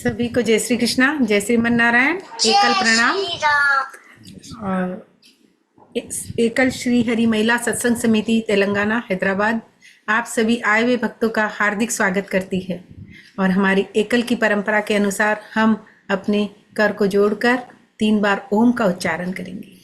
सभी को जय श्री कृष्णा, जय श्रीमन नारायण, एकल प्रणाम। और एकल श्री हरि महिला सत्संग समिति तेलंगाना हैदराबाद आप सभी आए हुए भक्तों का हार्दिक स्वागत करती है। और हमारी एकल की परंपरा के अनुसार हम अपने कर को जोड़कर 3 बार ओम का उच्चारण करेंगे।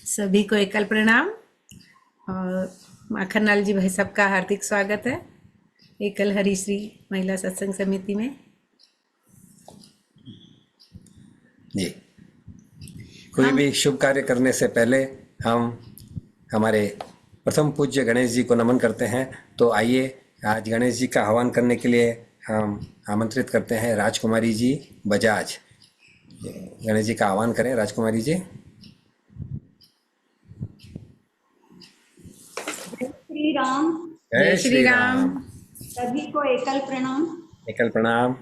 सभी को एकल प्रणाम और माखनलाल जी भाई सबका हार्दिक स्वागत है एकल हरिश्री महिला सत्संग समिति में। जी, कोई भी शुभ कार्य करने से पहले हम हमारे प्रथम पूज्य गणेश जी को नमन करते हैं। तो आइए आज गणेश जी का आह्वान करने के लिए हम आमंत्रित करते हैं राजकुमारी जी बजाज। गणेश जी का आह्वान करें राजकुमारी जी। श्री राम। जय श्री राम। सभी को एकल प्रणाम। एकल प्रणाम।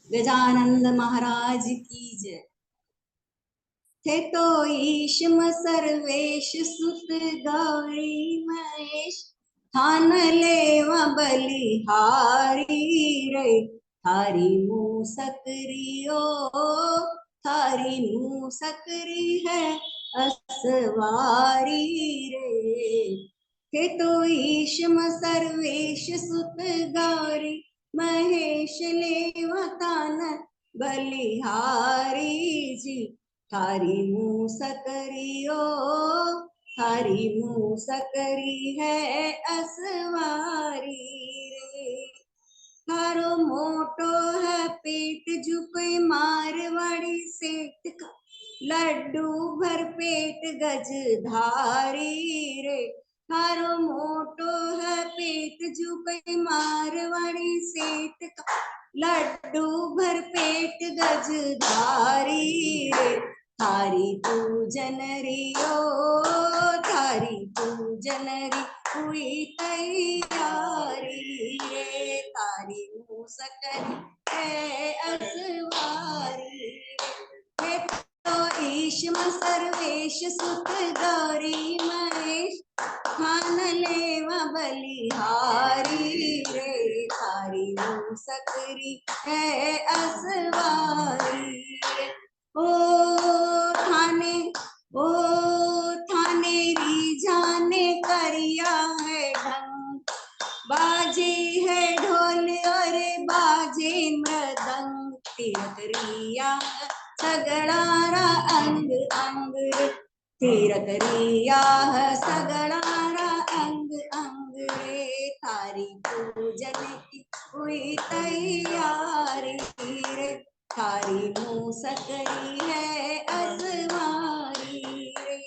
गजानंद महाराज की जय। थे तो ईशम सर्वेश सुत गौरी महेश थान लेवा बलिहारी रे थारी मुँह सकरी थारी मुँह सकरी है असवारी रे। थे तो ईशम सर्वेश सुत गौरी महेश लेवा थान बलिहारी जी थारी मुँह सकरी थारी मुँह सकरी है असवारी रे। थारो मोटो है पेट झुके मारवाड़ी सेठ का लड्डू भर पेट गजधारी रे। थारो मोटो है पेट झुके मारवाड़ी सेठ का लड्डू भर पेट गजधारी रे। थारी पूजन रियो थारी पूजन री हुई तैयारी रे। थारी मुँह सकरी है असवारी रे। तो ईशम सर्वेश सुत गौरी महेश खान लेवा बलिहारी रे। थारी मुँह सकरी है असवारी रे। ओ थाने री जाने करिया है ढंग बाजे है ढोल और बाजे मृदंग तिरक रिया सगड़ारा अंग अंग रे। तिरक रिया सगड़ारा अंग अंग रे। थारी पूजन की हुई तैयारी रे। थारी मुँह सकरी है असवारी रे।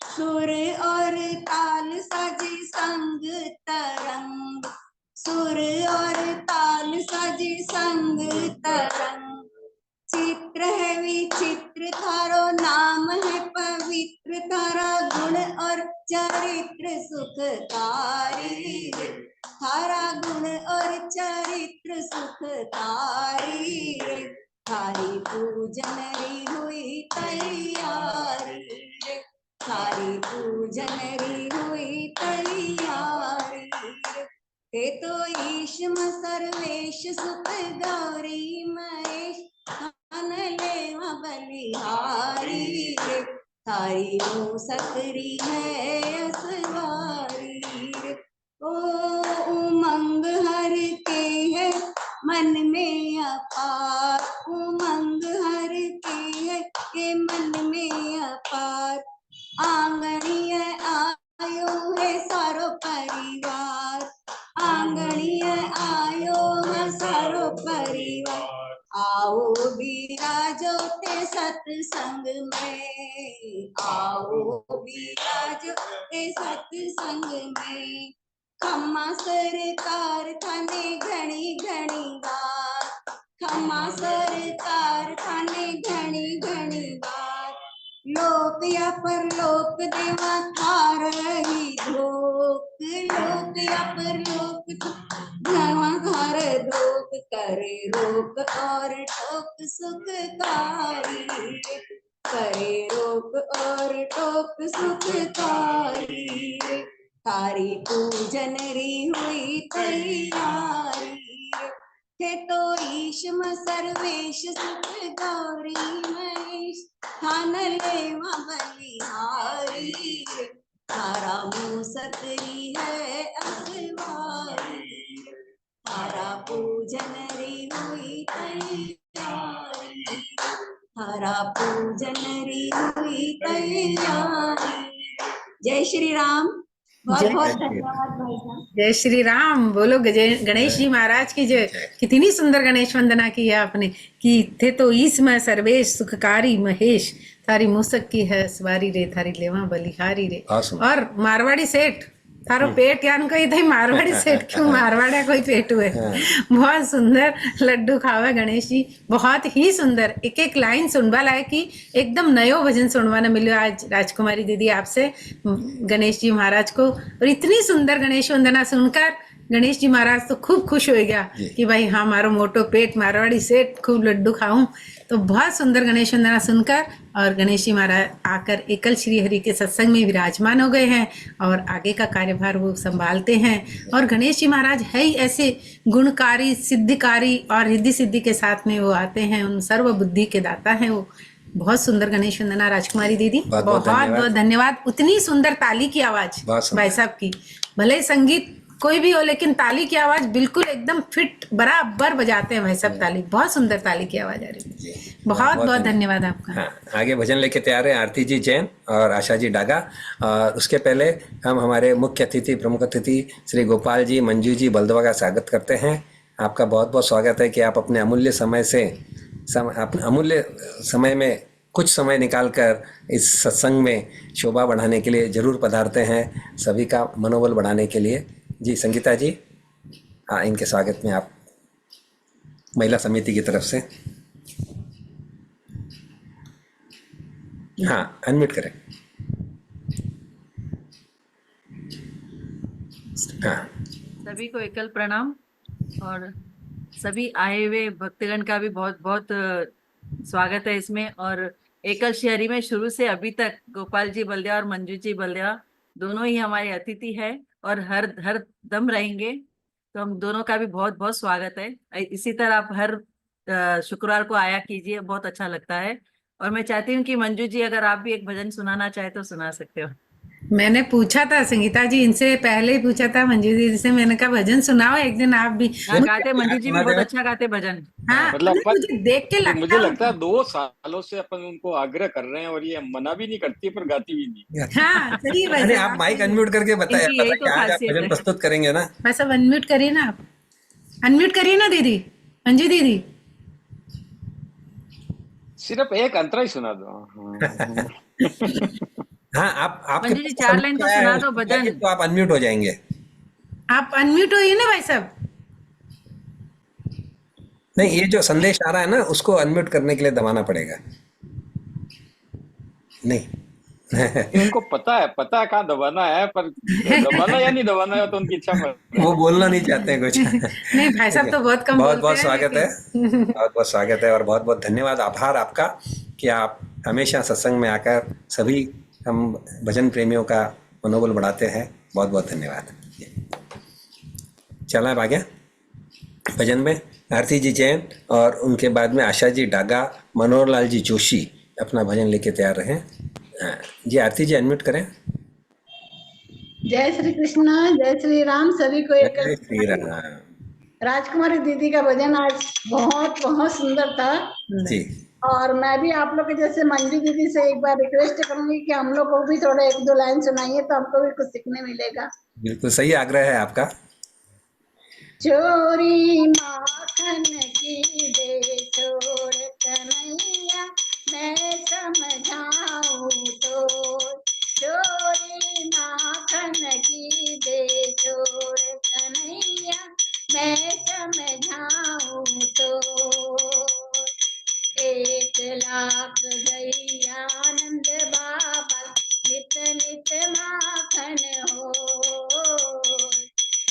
सुर और ताल सजे संग तरंग सुर और ताल सजे संग तरंग चित्र है विचित्र थारो नाम है पवित्र थारा गुण और चरित्र सुखकारी रे। थारा गुण और चरित्र सुखकारी रे। थारी पूजन री हुई तैयारी रे। थारी पूजन री हुई तैयारी रे। ते तो ईशम सर्वेश सुत गौरी महेश थान लेवा बलिहारी रे। थारी मुँह सकरी है असवारी रे। ओ उमंग हर के है मन में अपार उमंग हर के है के मन में अपार आंगणीय आयो है सारो परिवार आंगणीय आयो है सारो परिवार आओ विराजो ते सत्संग में, आओ विराजो ते सत्संग में। खम्मा सरकार थाने घणी घणी बार, खम्मा सरकार थाने घणी घणी बार। लोक या परलोक देवा थार ही धोक, लोक या परलोक देवा थार धोक। करे रोक और ठोक सुखकारी, करे रोक और ठोक सुखकारी। तारी पूजन री हुई तैयारी, थे तो ईशम सर्वेश सुख गौरी महेश। थान लेवा बलिहारी, तारा मुँह सकरी है अखबारी। तारा पूजन री हुई तैयारी, तारा पूजन री हुई तैयारी। जय श्री राम। बहुत जय बहुत श्री राम। धन्यवाद भाई साहब। जय श्री राम। बोलो गणेश जी महाराज की जय। कितनी सुंदर गणेश वंदना की है आपने कि थे तो ईस में सर्वेश सुखकारी महेश। थारी मूसक की है सवारी रे, थारी लेवा बलिहारी रे। Awesome. और मारवाड़ी सेठ थारो पेट यान कही थी मारवाड़ी सेठ क्यों मारवाड़ा कोई पेट हुए। बहुत सुंदर लड्डू खावे गणेश जी, बहुत ही सुंदर। एक एक लाइन सुनवा लायक की एकदम नयो भजन सुनवाने मिलो आज राजकुमारी दीदी आपसे गणेश जी महाराज को। और इतनी सुंदर गणेश वंदना सुनकर गणेश जी महाराज तो खूब खुश हो गया कि भाई हाँ मारो मोटो पेट मारवाड़ी सेठ खूब लड्डू खाऊं। तो बहुत सुंदर गणेश वंदना सुनकर और गणेश जी महाराज आकर एकल श्री हरि के सत्संग में विराजमान हो गए हैं और आगे का कार्यभार वो संभालते हैं। और गणेश जी महाराज है ही ऐसे गुणकारी सिद्धिकारी और रिद्धि सिद्धि के साथ में वो आते हैं, उन सर्व बुद्धि के दाता हैं वो। बहुत सुंदर गणेश वंदना राजकुमारी दीदी, बहुत बहुत धन्यवाद। उतनी सुंदर ताली की आवाज भाई साहब की, भले ही संगीत कोई भी हो लेकिन ताली की आवाज बिल्कुल एकदम फिट बराबर बजाते हैं भाई साहब ताली। बहुत सुंदर ताली की आवाज आ रही है। बहुत बहुत धन्यवाद आपका। हाँ, आगे भजन लेके तैयार है आरती जी जैन और आशा जी डागा। और उसके पहले हम हमारे मुख्य अतिथि प्रमुख अतिथि श्री गोपाल जी मंजू जी बलदवा का स्वागत करते हैं। आपका बहुत बहुत स्वागत है कि आप अपने अमूल्य समय से अपने अमूल्य समय में कुछ समय निकालकर इस सत्संग में शोभा बढ़ाने के लिए जरूर पधारते हैं, सभी का मनोबल बढ़ाने के लिए। जी संगीता जी, हाँ इनके स्वागत में आप महिला समिति की तरफ से। हाँ अनम्यूट करें। हाँ सभी को एकल प्रणाम और सभी आए हुए भक्तगण का भी बहुत बहुत स्वागत है इसमें। और एकल शहरी में शुरू से अभी तक गोपाल जी बल्दिया और मंजू जी बल्दिया दोनों ही हमारे अतिथि है और हर दम रहेंगे। तो हम दोनों का भी बहुत बहुत स्वागत है। इसी तरह आप हर शुक्रवार को आया कीजिए, बहुत अच्छा लगता है। और मैं चाहती हूँ कि मंजू जी अगर आप भी एक भजन सुनाना चाहे तो सुना सकते हो। मैंने पूछा था संगीता जी, इनसे पहले ही पूछा था मंजू जी से, मैंने कहा भजन सुनाओ एक दिन आप भी। गाते मंजू जी भी बहुत अच्छा गाते भजन। हाँ मतलब मुझे देख के मुझे लगता है उनको। 2 सालों से अपन उनको आग्रह कर रहे हैं और ये मना भी नहीं करती पर गाती भी नहीं। हाँ सही बात अरे है। आप माइक अनम्यूट करके बताइए, इनकी यही तो आज आप खासियत भजन है। प्रस्तुत करेंगे ना। बस अब अनम्यूट करिए ना, आप अनम्यूट करिए ना दीदी, मंजू दीदी। सिर्फ एक अंतरा ही सुना दो। हाँ आप मंजू जी 4 लाइन तो सुना दो भजन। तो आप अनम्यूट हो जाएंगे। आप अनम्यूट होइए ना भाई साहब। नहीं, ये जो संदेश आ रहा है ना उसको अनम्यूट करने के लिए दबाना पड़ेगा। नहीं उनको पता है कहाँ दबाना है, पर दबाना या नहीं दबाना है तो उनकी इच्छा पर। वो बोलना नहीं चाहते हैं कुछ। नहीं भाई साहब तो बहुत कम बहुत बोलते बहुत हैं, स्वागत है, लेकिन- बहुत बहुत स्वागत है और बहुत बहुत धन्यवाद, आभार आपका कि आप हमेशा सत्संग में आकर सभी हम भजन प्रेमियों का मनोबल बढ़ाते हैं। बहुत बहुत धन्यवाद। चला है आगे भजन में आरती जी जैन और उनके बाद में आशा जी डागा, मनोहर लाल जी जोशी अपना भजन लेके तैयार रहे। जी आरती जी अनम्यूट करें। जय श्री कृष्णा, जय श्री राम। सभी को एक जय श्री राम। राजकुमारी दीदी का भजन आज बहुत बहुत सुंदर था। जी और मैं भी आप लोग के जैसे मंजू दीदी से एक बार रिक्वेस्ट करूंगी कि हम लोग को भी थोड़ा 1-2 लाइन सुनाइए तो हमको भी कुछ सीखने मिलेगा। बिल्कुल सही आग्रह है आपका। चोरी माखन की देखो लाख गैया नंद बाबा नित नित माखन हो।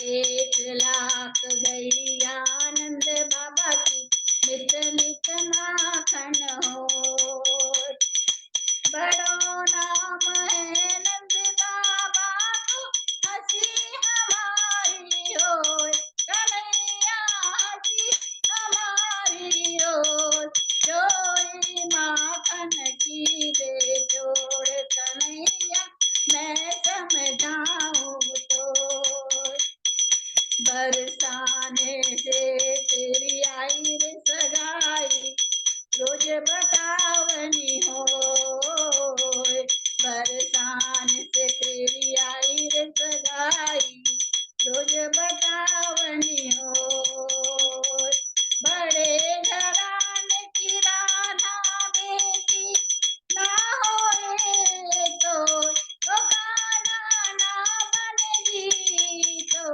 1 लाख गैया नंद बाबा की नित नित माखन हो। बड़ो नाम है नंद बाबा को हंसी हमारी हो। कन्हैया हंसी हमारी हो। चोरी माखन की दे जोड़ कन्हैया मैं समझाऊं तो। बरसाने से तेरी आई रे सगाई रोज बतावनी हो। बरसान से तेरी आई रे सगाई रोज बतावनी हो। बड़े घराने की राधा बेटी ना होए तो गाना ना बनेगी तो।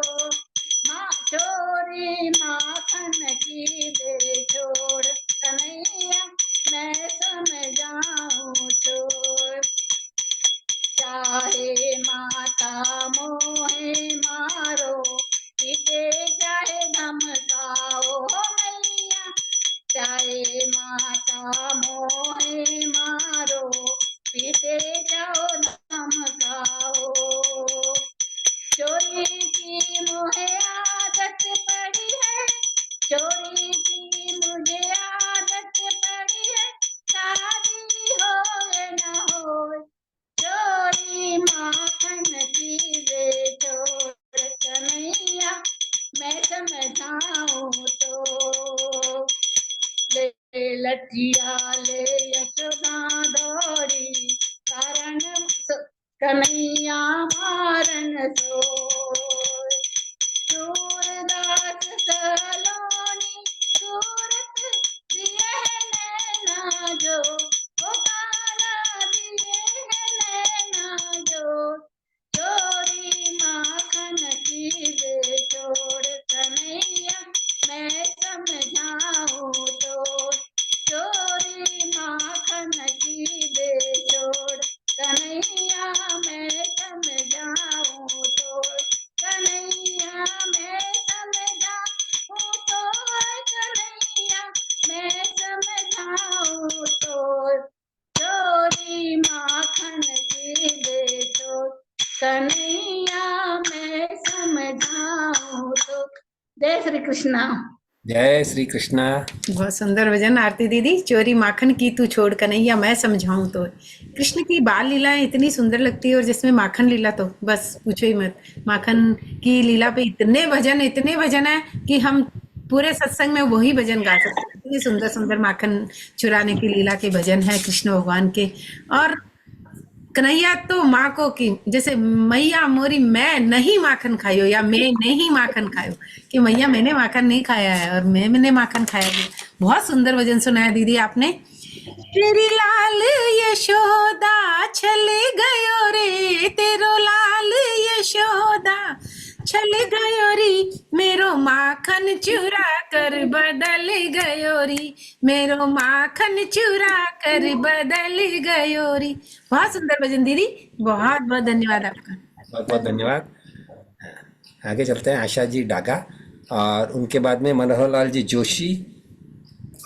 माँ चोरी माखन की दे छोड़ कन्हैया मैं समझाऊं छोड़। चाहे माता मोहे मारो पीटे चाहे धमकाओ मैया। चाहे माता मोहे मारो पीटे जाओ धमकाओ। चोरी की मुझे आदत पड़ी है। चोरी की मुझे आदत पड़ी है। शादी हो न हो चोरी माखन की दे छोड़ कन्हैया मैं समझाऊं तो। ले लठिया ले यशोदा दौड़ी कारण कन्हैया मारन सोय। सूरदास सलोनी सूरत दिए नैना जो ओ काना दिए नैना जो। चोरी माखन की दे छोड़ कन्हैया मैं समझाऊं तो। चोरी माखन की दे छोड़ कन्हैया मैं समझाऊं तो। कन्हैया मैं समझाऊं तो। कन्हैया मैं समझाऊं तो। चोरी माखन की दे छोड़ कन्हैया मैं समझाऊं तो। जय श्री कृष्णा। जय श्री कृष्णा। बहुत सुंदर भजन आरती दीदी। चोरी माखन की तू छोड़ कन्हैया मैं समझाऊं तो। कृष्ण की बाल लीलाएं इतनी सुंदर लगती है और जिसमें माखन लीला तो बस पूछो ही मत। माखन की लीला पे इतने भजन है कि हम पूरे सत्संग में वही भजन गा सकते हैं। इतनी सुंदर सुंदर माखन चुराने की लीला के भजन है कृष्ण भगवान के। और कन्हैया तो माँ को कि जैसे मैया मोरी मैं नहीं माखन खायो या मैं नहीं माखन खायो कि मैया मैंने माखन नहीं खाया है और मैंने माखन खाया है। बहुत सुंदर भजन सुनाया दीदी आपने। तेरी लाल यशोदा चले गयो रे तेरो लाल यशोदा छल गयो री मेरो माखन चुरा कर बदल गयो री मेरो माखन चुरा कर बदल गयो री। बहुत सुंदर भजन दीदी। बहुत बहुत धन्यवाद आपका। बहुत बहुत धन्यवाद। आगे चलते हैं आशा जी डागा और उनके बाद में मनोहर लाल जी जोशी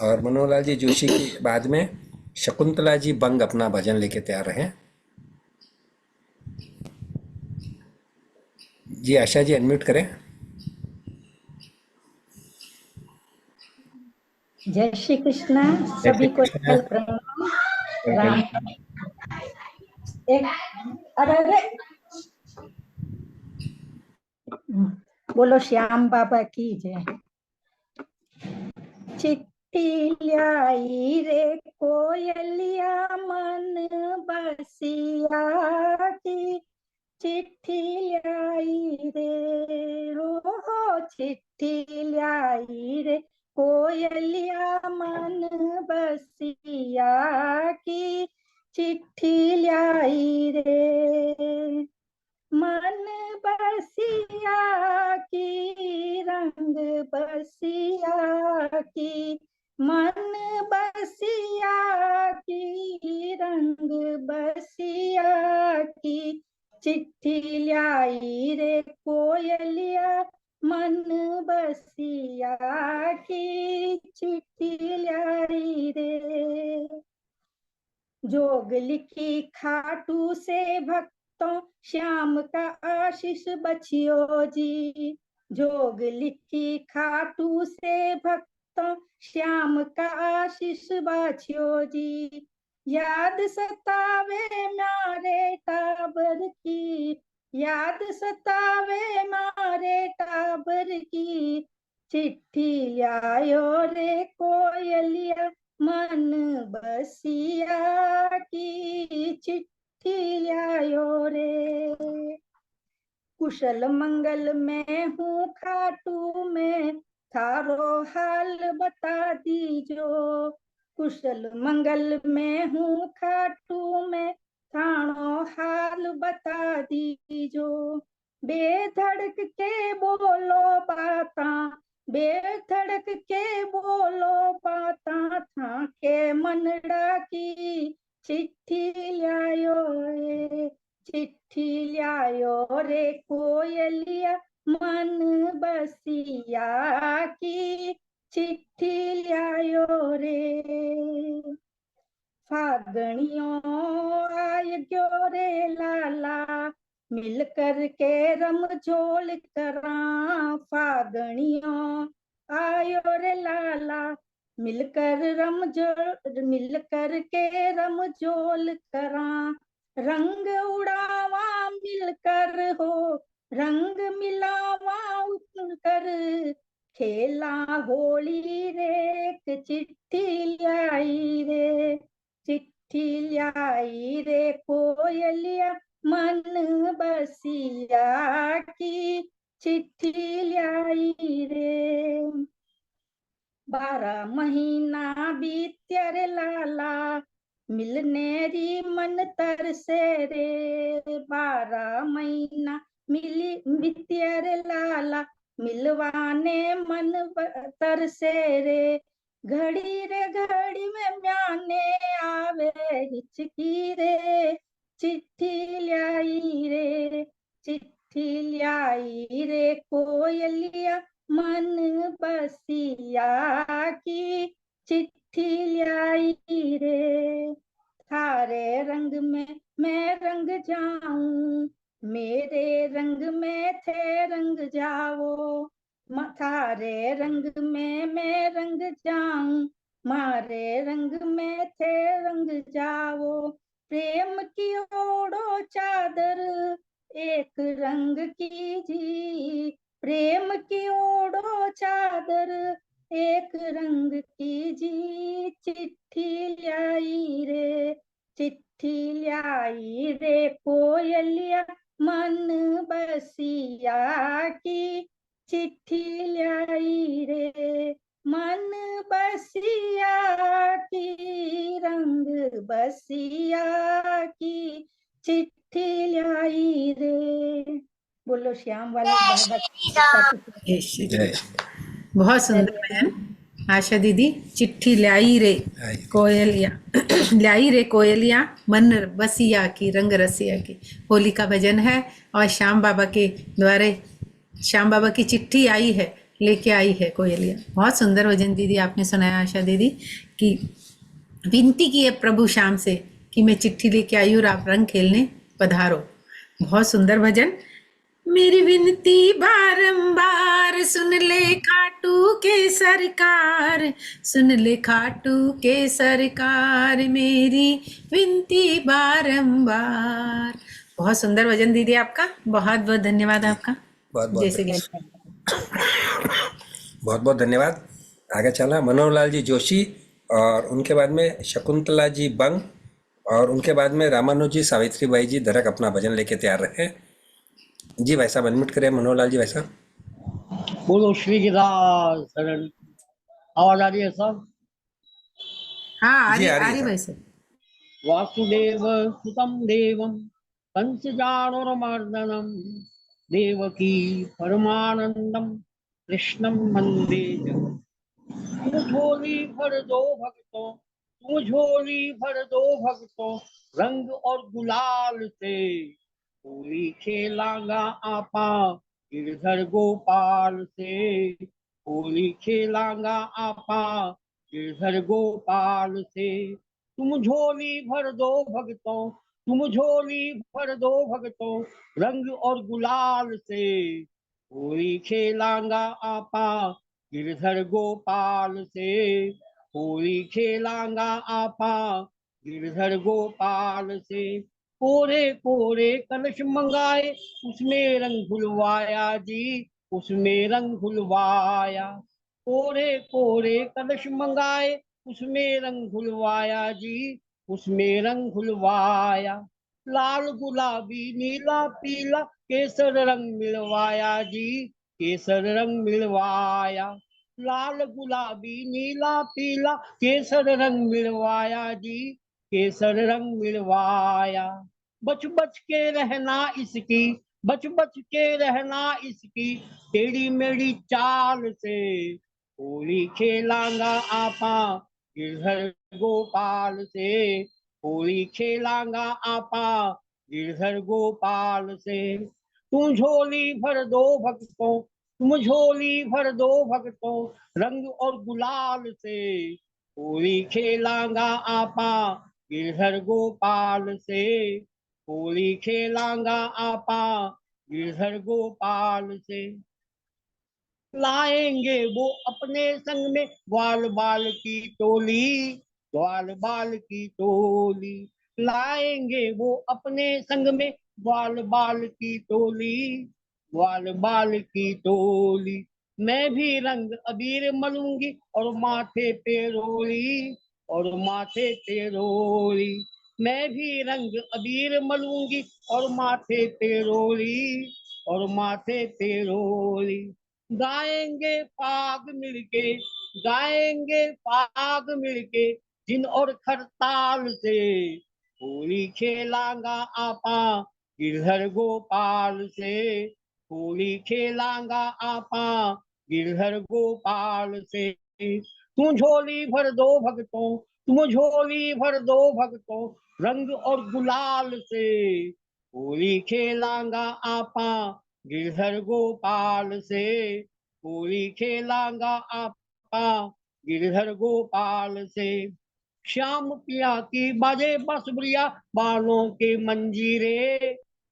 और मनोहर लाल जी जोशी के बाद में शकुंतला जी बंग अपना भजन लेके तैयार हैं। जी आशा जी अनम्यूट करें। जय श्री कृष्णा। सभी को कृष्णा। प्रणाम। राम एक अरे बोलो श्याम बाबा की जय। चिट्ठी लाई रे कोयलिया मन बसिया की चिट्ठी लाई रे हो चिट्ठी लाई रे कोयलिया मन बसिया की चिट्ठी लाई रे। मन बसिया की रंग बसिया की मन बसिया चिट्ठी लाई रे कोयलिया मन बसिया की चिट्ठी लाई रे। जोग लिखी खाटू से भक्तों श्याम का आशीष बचियो जी। जोग लिखी खाटू से भक्तों श्याम का आशीष बचियो जी। याद सतावे मारे टाबर की, याद सतावे मारे टाबर की, चिट्ठी आयो रे कोयलिया मन बसिया की चिट्ठी आयो रे। कुशल मंगल में हूँ खाटू में थारो हाल बता दीजो। कुशल मंगल में हूँ खाटू में थारो हाल बता दीजो। बेधड़क के बोलो बाता, बेधड़क के बोलो बाता, था के मनड़ा की चिट्ठी लायो रे। चिट्ठी लायो रे कोयलिया मन बसिया की चिट्ठी लायो रे। फागणियों आय गयो रे लाला, मिलकर के रम झोल करा। फागणियों आयो रे लाला, मिलकर के रम झोल करा। रंग उड़ावा मिलकर हो, रंग मिलावा उतर, खेला होली रे चिट्ठी लाई रे। चिट्ठी लाई रे कोयलिया मन बसिया की चिट्ठी लाई रे। 12 महीना बीत्या रे लाला, मिलने री मन तरसे रे। 12 महीना मिली बीत्या रे लाला, मिलवाने मन तरसे रे। घड़ी रे घड़ी में म्याने आवे हिचकी रे, चिट्ठी लाई रे। चिट्ठी लाई रे कोयलिया मन बसिया की चिट्ठी लाई रे। थारे रंग में मैं रंग जाऊं, मेरे रंग में थे रंग जाओ। थारे रंग में मैं रंग जाऊं, मारे रंग में थे रंग जाओ। प्रेम की ओढ़ो चादर एक रंग की जी, प्रेम की ओढ़ो चादर एक रंग की जी। चिट्ठी लाई रे, चिट्ठी लाई रे कोयलिया मन बसिया की चिट्ठी लाई रे। मन बसिया की रंग बसिया की चिट्ठी लाई रे। बोलो श्याम वाले बाबा की। जय श्री जय बहुत सुंदर भजन आशा दीदी। चिट्ठी लाई रे आई। कोयलिया लाई रे कोयलिया मन बसिया की रंग रसिया की, होली का भजन है। और श्याम बाबा के द्वारे श्याम बाबा की चिट्ठी आई है, लेके आई है कोयलिया। बहुत सुंदर भजन दीदी आपने सुनाया आशा दीदी, कि विनती की है प्रभु श्याम से कि मैं चिट्ठी लेके आई और आप रंग खेलने पधारो। बहुत सुंदर भजन। मेरी विनती बारंबार सुन ले खाटू के सरकार, सुन ले खाटू के सरकार, मेरी विनती बारंबार। बहुत सुंदर भजन दीदी आपका, बहुत बहुत धन्यवाद आपका। बहुत बहुत जैसे कि बहुत बहुत धन्यवाद। आगे चला मनोहर लाल जी जोशी, और उनके बाद में शकुंतला जी बंग, और उनके बाद में रामानुज जी, सावित्री बाई जी दरक अपना भजन लेके तैयार रहे जी। भाई साहब अनम्यूट करें मनोहर लाल जी। भाई साहब बोलो श्री गिदार शरण। आवाज आ रही है सब? हाँ आ जी, रही आ रही है भाई साहब। साहब। वासुदेव सुतम देवम कंसजानोरमर्दनम देवकी परमानंदम कृष्णम वंदे जगत। तू झोली भर दो भक्तों, तू झोली भर दो भक्तों, रंग और गुलाल से होली खेलांगा आपा गिरधर गोपाल से। होली खेलांगा आपा गिरधर गोपाल से। तुम झोली भर दो भगतों, तुम झोली भर दो भगतों, रंग और गुलाल से। होली खेलांगा आपा गिरधर गोपाल से। होली खेलांगा आपा गिरधर गोपाल से। कोरे कोरे कलश मंगाए, उसमें रंग घुलवाया जी, उसमें रंग घुलवाया। कोरे कोरे कलश मंगाए, उसमें रंग घुलवाया जी, उसमें रंग घुलवाया। लाल गुलाबी नीला पीला केसर रंग मिलवाया जी, केसर रंग मिलवाया। लाल गुलाबी नीला पीला केसर रंग मिलवाया जी, केसर रंग मिलवाया। बच बच के रहना इसकी, बच बच के रहना इसकी, टेढ़ी मेढ़ी चाल से। होली खेलांगा आपा गिरधर गोपाल से। होली खेलांगा आपा गिरधर गोपाल से। तुम झोली भर दो भक्तों, तुम झोली भर दो भक्तों, रंग और गुलाल से। होली खेलांगा आपा गिरधर गोपाल से। होली खेलांगा आपा गिरधर गोपाल से। लाएंगे वो अपने संग में ग्वाल बाल की टोली, ग्वाल बाल की टोली। लाएंगे वो अपने संग में ग्वाल बाल की टोली, ग्वाल बाल की टोली। मैं भी रंग अबीर मलूंगी और माथे पे रोली, और माथे पे रोली। मैं भी रंग अबीर मलूंगी और माथे पे रोली, और माथे पे रोली। गाएंगे फाग मिलके, गाएंगे फाग मिलके, जिन और खरताल से। होली खेलांगा आपा गिरधर गोपाल से। होली खेलांगा आपा गिरधर गोपाल से। तुम झोली भर दो भगतों, तुम झोली भर दो भगतों, रंग और गुलाल से। होली खेलांगा आपा गिरधर गोपाल से। होली खेलांगा आपा गिरधर गोपाल से। श्याम पिया की बाजे बांसुरिया, बालों के मंजीरे,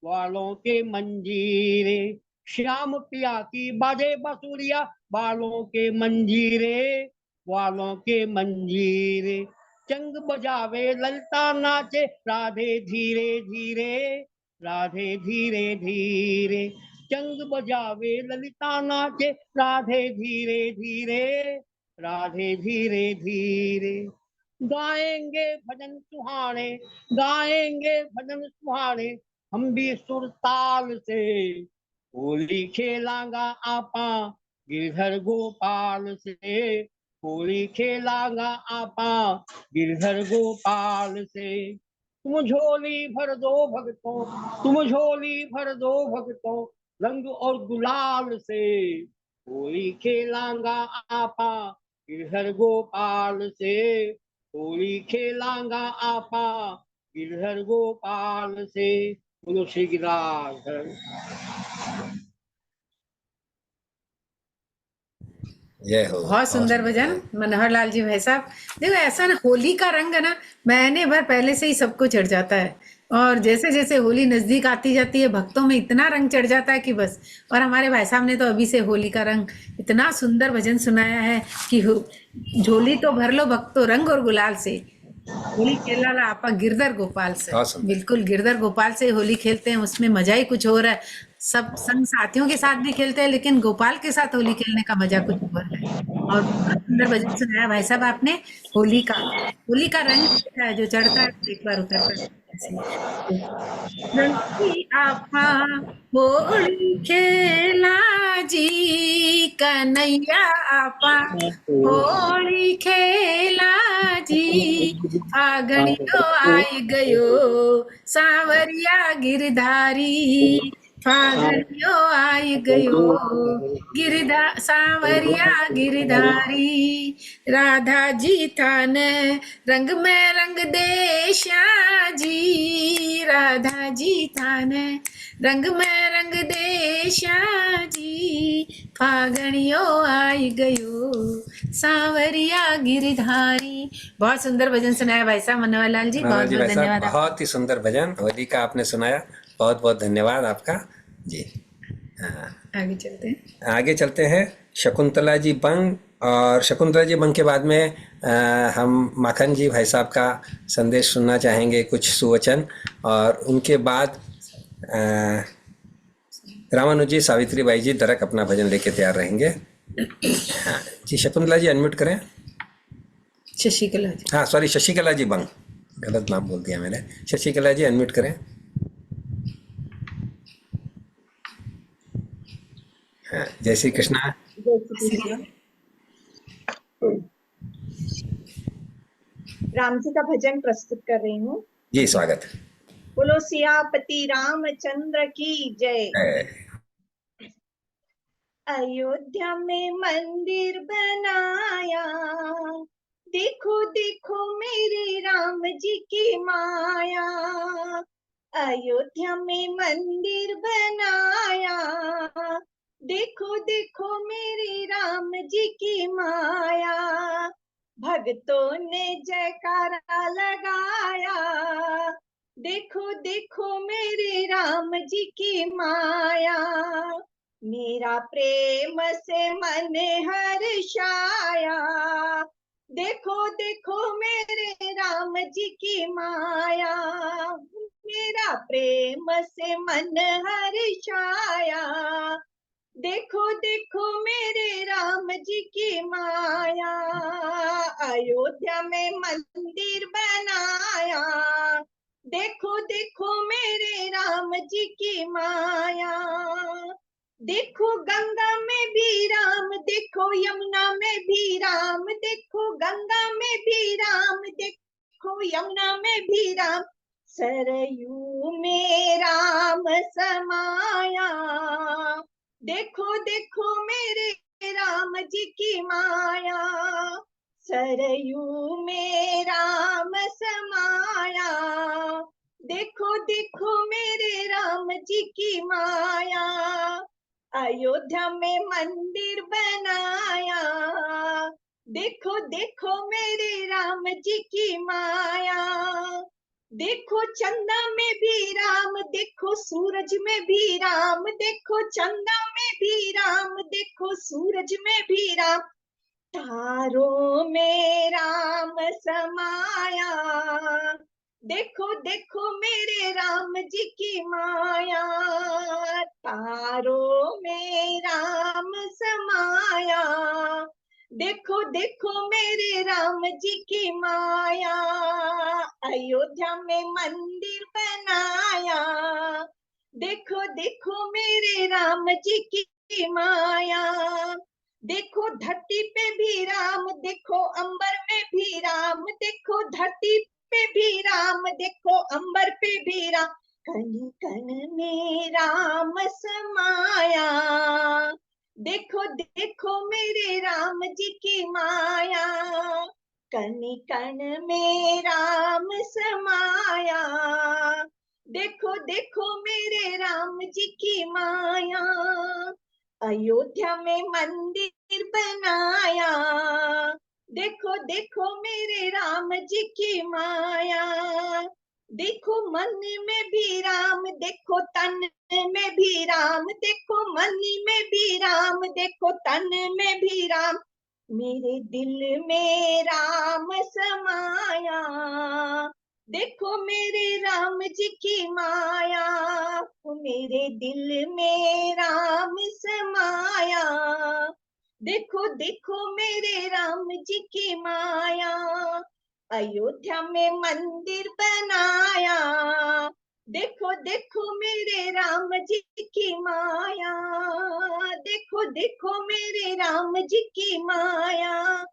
बालों के मंजीरे। श्याम पिया की बाजे बांसुरिया, बालों के मंजीरे, बालों के मंजीरे। चंग बजावे ललता नाचे, राधे धीरे धीरे, राधे धीरे धीरे। चंग बजावे ललिता नाचे, राधे धीरे धीरे, राधे धीरे धीरे। गाएंगे भजन सुहाने, गाएंगे भजन सुहाने, हम भी सुर ताल से। होली खेलांगा आपा गिरधर गोपाल से। होली खेलांगा आपा गिरधर गोपाल से। तुम झोली भर दो भगतों, तुम झोली भर दो भगतों, रंग और गुलाल से। होली खेलांगा आपा गिरधर गोपाल से। होली खेलांगा आपा गिरधर गोपाल से। बोलो श्री गिरिराज। जय हो। बहुत सुंदर भजन मनोहर लाल जी भाई साहब। देखो ऐसा ना, होली का रंग है ना, महीने भर पहले से ही सबको चढ़ जाता है, और जैसे जैसे होली नजदीक आती जाती है भक्तों में इतना रंग चढ़ जाता है कि बस। और हमारे भाई साहब ने तो अभी से होली का रंग इतना सुंदर भजन सुनाया है कि झोली तो भर लो भक्तों रंग और गुलाल से। होली खेला ला आपा गिरधर गोपाल से। हाँ, सुंदर। बिल्कुल गिरधर गोपाल से होली खेलते हैं, उसमें मजा ही कुछ और है। सब संग साथियों के साथ भी खेलते हैं, लेकिन गोपाल के साथ होली खेलने का मजा कुछ और है। और बहुत सुंदर भजन सुनाया भाई साहब आपने होली का। होली का रंग कैसा है, जो चढ़ता है एक बार उतरता है ऐसे। रंगी आपा होली खेला जी, कन्हैया आपा होली खेला जी। फागणियो आई गयो सांवरिया गिरधारी, फागणियो आई गयो सांवरिया गिरधारी। राधा जी थान रंग में रंग दे श्याम जी, राधा जी थान रंग में रंग दे श्याजी, फागणियो आई गयो, सांवरिया गिरधारी। बहुत सुंदर भजन सुनाया भाई साहब मनोहर लाल जी, मनोहर बहुत जी बहुत भाई साहब, धन्यवाद आपका। बहुत ही सुंदर भजन होली का आपने सुनाया, बहुत बहुत धन्यवाद आपका जी। आगे चलते हैं। आगे चलते हैं शकुंतला जी बंग, और शकुंतला जी बंग के बाद में हम माखन जी भाई साहब का संदेश सुनना चाहेंगे, कुछ सुवचन, और उनके बाद रामानुज जी, सावित्री बाई जी दरक अपना भजन लेके तैयार रहेंगे। हाँ जी, शकुंतला जी अनम्यूट करें। शशिकला जी, हाँ सॉरी, शशिकला जी बंग, गलत नाम बोल दिया मैंने। शशिकला जी अनम्यूट करें। हाँ, जय श्री कृष्णा। राम जी का भजन प्रस्तुत कर रही हूँ। जी स्वागत। बोलो सियापति रामचंद्र की जय। अयोध्या में मंदिर बनाया, देखो देखो मेरे राम जी की माया। अयोध्या में मंदिर बनाया, देखो देखो मेरे राम जी की माया। भक्तों ने जयकारा लगाया, देखो देखो मेरे राम जी की माया। मेरा प्रेम से मन हर्षाया, देखो देखो मेरे राम जी की माया। मेरा प्रेम से मन हर्षाया, देखो देखो मेरे राम जी की माया। अयोध्या में मंदिर बनाया, देखो देखो मेरे राम जी की माया। देखो गंगा में भी राम, देखो यमुना में भी राम, देखो गंगा में भी राम, देखो यमुना में भी राम। सरयू में राम समाया, देखो देखो मेरे राम जी की माया। सरयू में राम समाया, देखो देखो मेरे राम जी की माया। अयोध्या में मंदिर बनाया, देखो देखो मेरे राम जी की माया। देखो चंदा में भी राम, देखो सूरज में भी राम, देखो चंदा में भी राम, देखो सूरज में भी राम। तारों में राम समाया, देखो देखो मेरे राम जी की माया। तारों में राम समाया, देखो देखो मेरे राम जी की माया। अयोध्या में मंदिर बनाया, देखो देखो मेरे राम जी की माया। देखो धरती पे भी राम, देखो अंबर में भी राम, देखो धरती पे भी राम, देखो अंबर पे भी राम। कण कण में राम समाया, देखो देखो मेरे राम जी की माया। कण कण में राम समाया, देखो देखो मेरे राम जी की माया। अयोध्या में मंदिर बनाया, देखो देखो मेरे राम जी की माया। देखो मन में भी राम, देखो तन में भी राम, देखो मन में भी राम, देखो तन में भी राम। मेरे दिल में राम समाया, देखो मेरे राम जी की माया। मेरे दिल में राम समाया, देखो देखो मेरे राम जी की माया। अयोध्या में मंदिर बनाया, देखो देखो मेरे राम जी की माया। देखो देखो मेरे राम जी की माया।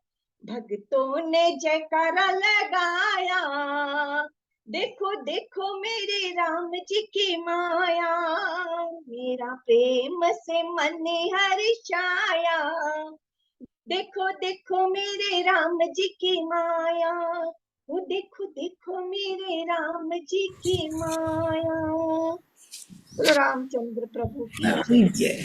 भक्तों ने जयकारा लगाया, देखो देखो मेरे राम जी की माया। मेरा प्रेम से मन हर्षाया, देखो देखो मेरे राम जी की माया। वो देखो देखो मेरे राम जी की माया। बोलो रामचंद्र प्रभु की जी जय।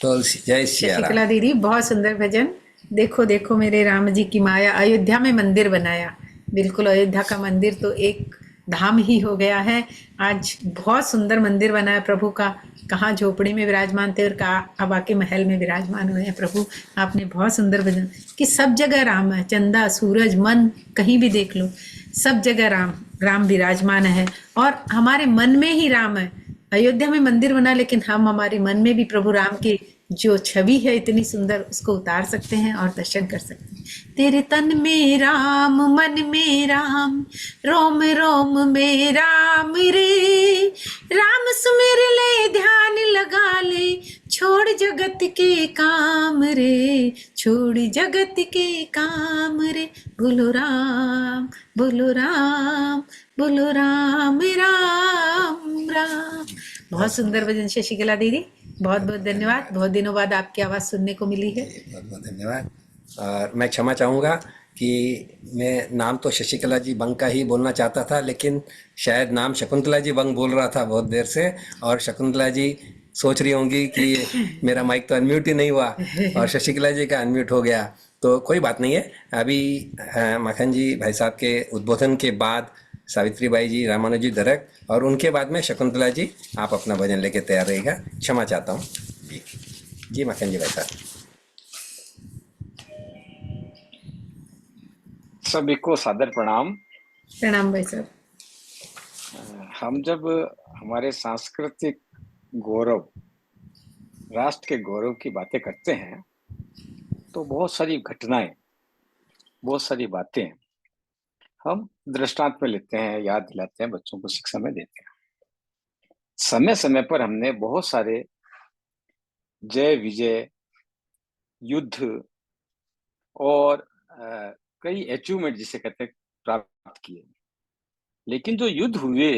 तुलसी जय सिया राम। शशिकला दीदी बहुत सुंदर भजन। देखो देखो मेरे राम जी की माया, अयोध्या में मंदिर बनाया। बिल्कुल अयोध्या का मंदिर तो एक धाम ही हो गया है। आज बहुत सुंदर मंदिर बना है प्रभु का। कहाँ झोपड़ी में विराजमान थे और कहाँ अब आके महल में विराजमान हुए हैं प्रभु। आपने बहुत सुंदर भजन कि सब जगह राम है, चंदा सूरज मन कहीं भी देख लो, सब जगह राम राम विराजमान है और हमारे मन में ही राम है। अयोध्या में मंदिर बना लेकिन हम हमारे मन में भी प्रभु राम की जो छवि है इतनी सुंदर, उसको उतार सकते हैं और दर्शन कर सकते हैं। तेरे तन में राम मन में राम, रोम रोम में राम रे, राम सुमिर ले ध्यान लगा ले, छोड़ जगत के काम रे, छोड़ जगत के काम रे, बोलो राम बोलो राम बोलो राम राम राम। बहुत सुंदर भजन शशिकला दीदी, बहुत बहुत धन्यवाद। बहुत दिनों बाद आपकी आवाज़ सुनने को मिली है। बहुत बहुत धन्यवाद। और मैं क्षमा चाहूँगा कि मैं नाम तो शशिकला जी बंग का ही बोलना चाहता था, लेकिन शायद नाम शकुंतला जी बंग बोल रहा था बहुत देर से, और शकुंतला जी सोच रही होंगी कि मेरा माइक तो अनम्यूट ही नहीं हुआ और शशिकला जी का अनम्यूट हो गया। तो कोई बात नहीं है। अभी माखन जी भाई साहब के उद्बोधन के बाद सावित्री बाई जी, रामानुज जी दरक, और उनके बाद में शकुंतला जी, आप अपना भजन लेके तैयार रहेगा। क्षमा चाहता हूँ जी। जी माखन जी भाई साहब। सभी को सादर प्रणाम। प्रणाम भाई साहब। हम जब हमारे सांस्कृतिक गौरव, राष्ट्र के गौरव की बातें करते हैं तो बहुत सारी घटनाएं, बहुत सारी बातें हम दृष्टांत में लेते हैं, याद दिलाते हैं, बच्चों को शिक्षा में देते हैं। समय समय पर हमने बहुत सारे जय विजय, युद्ध और कई अचीवमेंट जिसे कहते हैं प्राप्त किए। लेकिन जो युद्ध हुए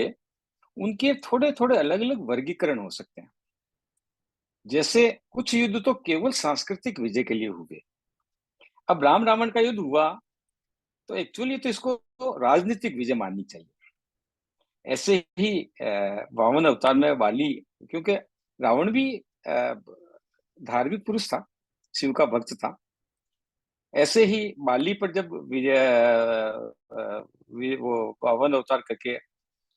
उनके थोड़े थोड़े अलग अलग वर्गीकरण हो सकते हैं। जैसे कुछ युद्ध तो केवल सांस्कृतिक विजय के लिए हुए। अब राम रावण का युद्ध हुआ तो एक्चुअली तो इसको तो राजनीतिक विजय माननी चाहिए। ऐसे ही वामन अवतार में वाली, क्योंकि रावण भी धार्मिक पुरुष था, शिव का भक्त था। ऐसे ही बाली पर जब वो वामन अवतार करके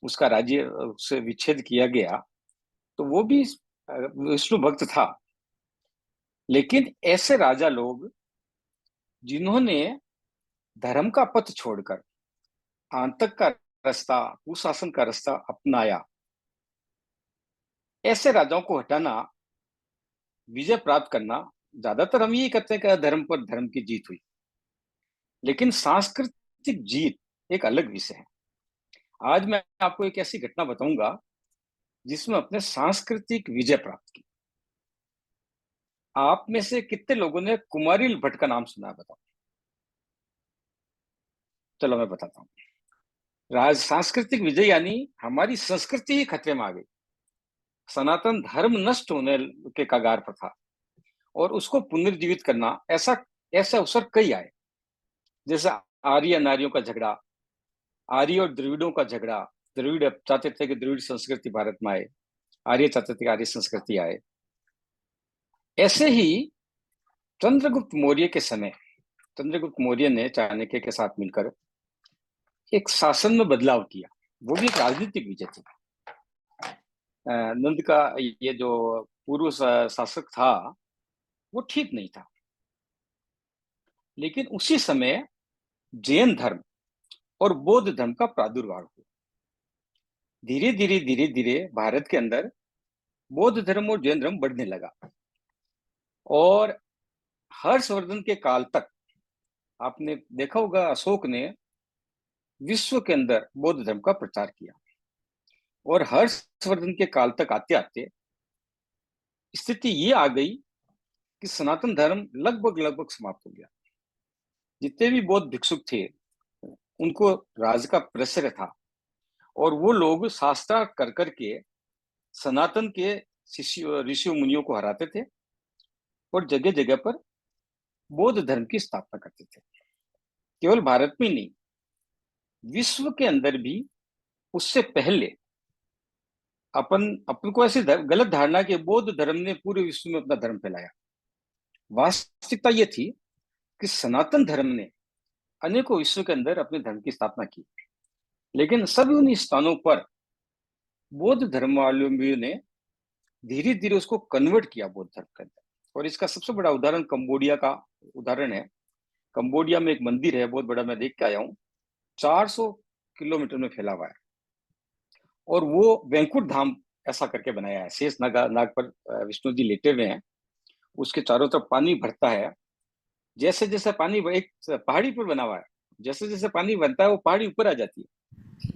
उसका राज्य से विच्छेद किया गया तो वो भी विष्णु भक्त था। लेकिन ऐसे राजा लोग जिन्होंने धर्म का पथ छोड़कर आतंक का रास्ता, कुशासन का रास्ता अपनाया, ऐसे राजाओं को हटाना, विजय प्राप्त करना, ज्यादातर हम यही कहते हैं कि धर्म पर धर्म की जीत हुई। लेकिन सांस्कृतिक जीत एक अलग विषय है। आज मैं आपको एक ऐसी घटना बताऊंगा जिसमें अपने सांस्कृतिक विजय प्राप्त की। आप में से कितने लोगों ने कुमारिल भट्ट का नाम सुना है? बताओ। चलो मैं बताता हूँ। सांस्कृतिक विजय यानी हमारी संस्कृति ही खतरे में आ गई। सनातन धर्म नष्ट होने के कगार पर था और उसको पुनर्जीवित करना, ऐसा अवसर कई आए। जैसे आर्य नारियों का झगड़ा, आर्य और द्रविड़ों का झगड़ा। द्रविड़ चाहते थे कि द्रविड़ संस्कृति भारत में आए, आर्य चाहते थे कि आर्य संस्कृति आए। ऐसे ही चंद्रगुप्त मौर्य के समय चंद्रगुप्त मौर्य ने चाणक्य के साथ मिलकर एक शासन में बदलाव किया। वो भी एक राजनीतिक विजय थी। नंद का ये जो पूर्व शासक था वो ठीक नहीं था, लेकिन उसी समय जैन धर्म और बौद्ध धर्म का प्रादुर्भाव हुआ। धीरे धीरे भारत के अंदर बौद्ध धर्म और जैन धर्म बढ़ने लगा और हर्षवर्धन के काल तक आपने देखा होगा अशोक ने विश्व के अंदर बौद्ध धर्म का प्रचार किया और हर्षवर्धन के काल तक आते आते स्थिति ये आ गई कि सनातन धर्म लगभग समाप्त हो गया। जितने भी बौद्ध भिक्षुक थे उनको राज का प्रेशर था और वो लोग शास्त्र कर करके सनातन के ऋषियों मुनियों को हराते थे और जगह जगह पर बौद्ध धर्म की स्थापना करते थे। केवल भारत में नहीं, विश्व के अंदर भी उससे पहले अपन को ऐसी गलत धारणा कि बौद्ध धर्म ने पूरे विश्व में अपना धर्म फैलाया। वास्तविकता ये थी कि सनातन धर्म ने अनेकों विश्व के अंदर अपने धर्म की स्थापना की, लेकिन सभी उन स्थानों पर बौद्ध धर्मावलंबियों ने धीरे धीरे उसको कन्वर्ट किया बौद्ध धर्म के अंदर। और इसका सबसे बड़ा उदाहरण कंबोडिया का उदाहरण है। कंबोडिया में एक मंदिर है बहुत बड़ा, मैं देख के आया हूँ, 400 किलोमीटर में फैला हुआ है, और वो वेंकुट धाम ऐसा करके बनाया है। शेष नाग पर विष्णु जी लेटे हुए हैं, उसके चारों तरफ पानी भरता है। जैसे जैसे पानी एक पहाड़ी पर बना हुआ है, जैसे जैसे पानी बनता है वो पहाड़ी ऊपर आ जाती है,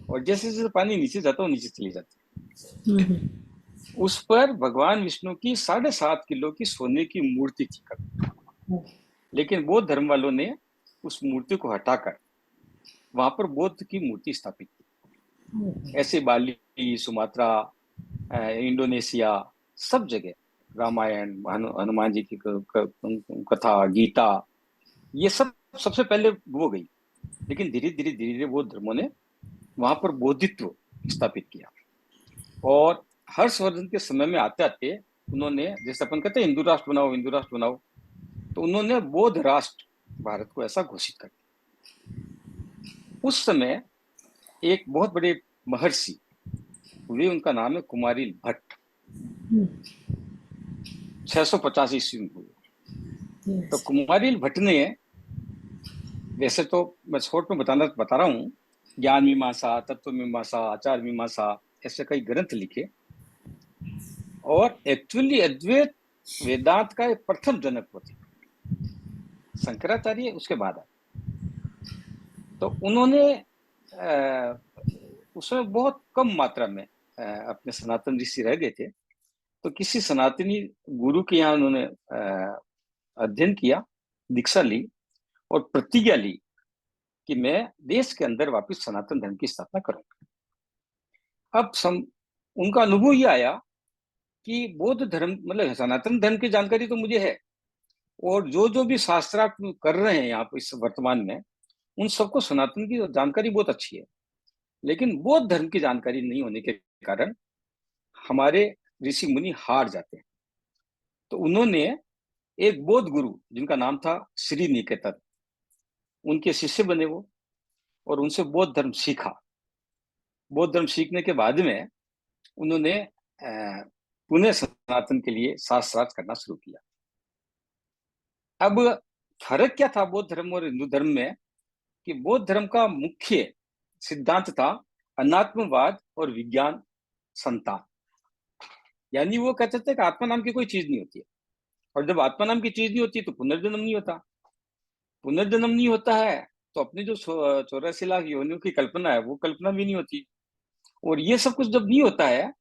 और जैसे जैसे पानी नीचे जाता है वो नीचे चली जाती है। उस पर भगवान विष्णु की 7.5 किलो की सोने की मूर्ति थी, लेकिन बौद्ध धर्म वालों ने उस मूर्ति को हटाकर वहां पर बुद्ध की मूर्ति स्थापित की। ऐसे बाली, सुमात्रा, इंडोनेशिया, सब जगह रामायण, हनुमान जी की कथा, गीता, ये सब सबसे पहले वो गई, लेकिन धीरे धीरे बौद्ध धर्मों ने वहां पर बौद्धित्व स्थापित किया। और हर्षवर्धन के समय में आते आते उन्होंने, जैसे अपन कहते हैं हिंदू राष्ट्र बनाओ, हिंदू राष्ट्र बनाओ, तो उन्होंने बौद्ध राष्ट्र भारत को ऐसा घोषित कर दिया। उस समय एक बहुत बड़े महर्षि हुए, उनका नाम है कुमारिल भट्ट, 650 ईस्वी में हुए। तो कुमारिल भट्ट ने, वैसे तो मैं शॉर्ट में बता रहा हूँ, ज्ञान मीमांसा, तत्व मीमांसा, आचार मीमांसा, ऐसे कई ग्रंथ लिखे, और एक्चुअली अद्वैत वेदांत का एक प्रथम जनक वो थे। शंकराचार्य उसके बाद आए। तो उन्होंने उसमें बहुत कम मात्रा में अपने सनातन ऋषि रह गए थे, तो किसी सनातनी गुरु के यहाँ उन्होंने अध्ययन किया, दीक्षा ली और प्रतिज्ञा ली कि मैं देश के अंदर वापस सनातन धर्म की स्थापना करूंगा। अब उनका अनुभव ये आया कि बौद्ध धर्म मतलब सनातन धर्म की जानकारी तो मुझे है, और जो भी शास्त्रार्थ कर रहे हैं यहाँ पर इस वर्तमान में, उन सबको सनातन की जानकारी बहुत अच्छी है, लेकिन बौद्ध धर्म की जानकारी नहीं होने के कारण हमारे ऋषि मुनि हार जाते हैं। तो उन्होंने एक बौद्ध गुरु जिनका नाम था श्री निकेतन, उनके शिष्य बने वो, और उनसे बौद्ध धर्म सीखा। बौद्ध धर्म सीखने के बाद में उन्होंने पुनः सनातन के लिए शास्त्रार्थ करना शुरू किया। अब फर्क क्या था बौद्ध धर्म और हिंदू धर्म में, कि बौद्ध धर्म का मुख्य सिद्धांत था अनात्मवाद और विज्ञान संतान। यानी वो कहते थे कि आत्मा नाम की कोई चीज नहीं होती है, और जब आत्मा नाम की चीज नहीं होती तो पुनर्जन्म नहीं होता। पुनर्जन्म नहीं होता है तो अपने जो 84 लाख योनियों की कल्पना है वो कल्पना भी नहीं होती, और ये सब कुछ जब नहीं होता है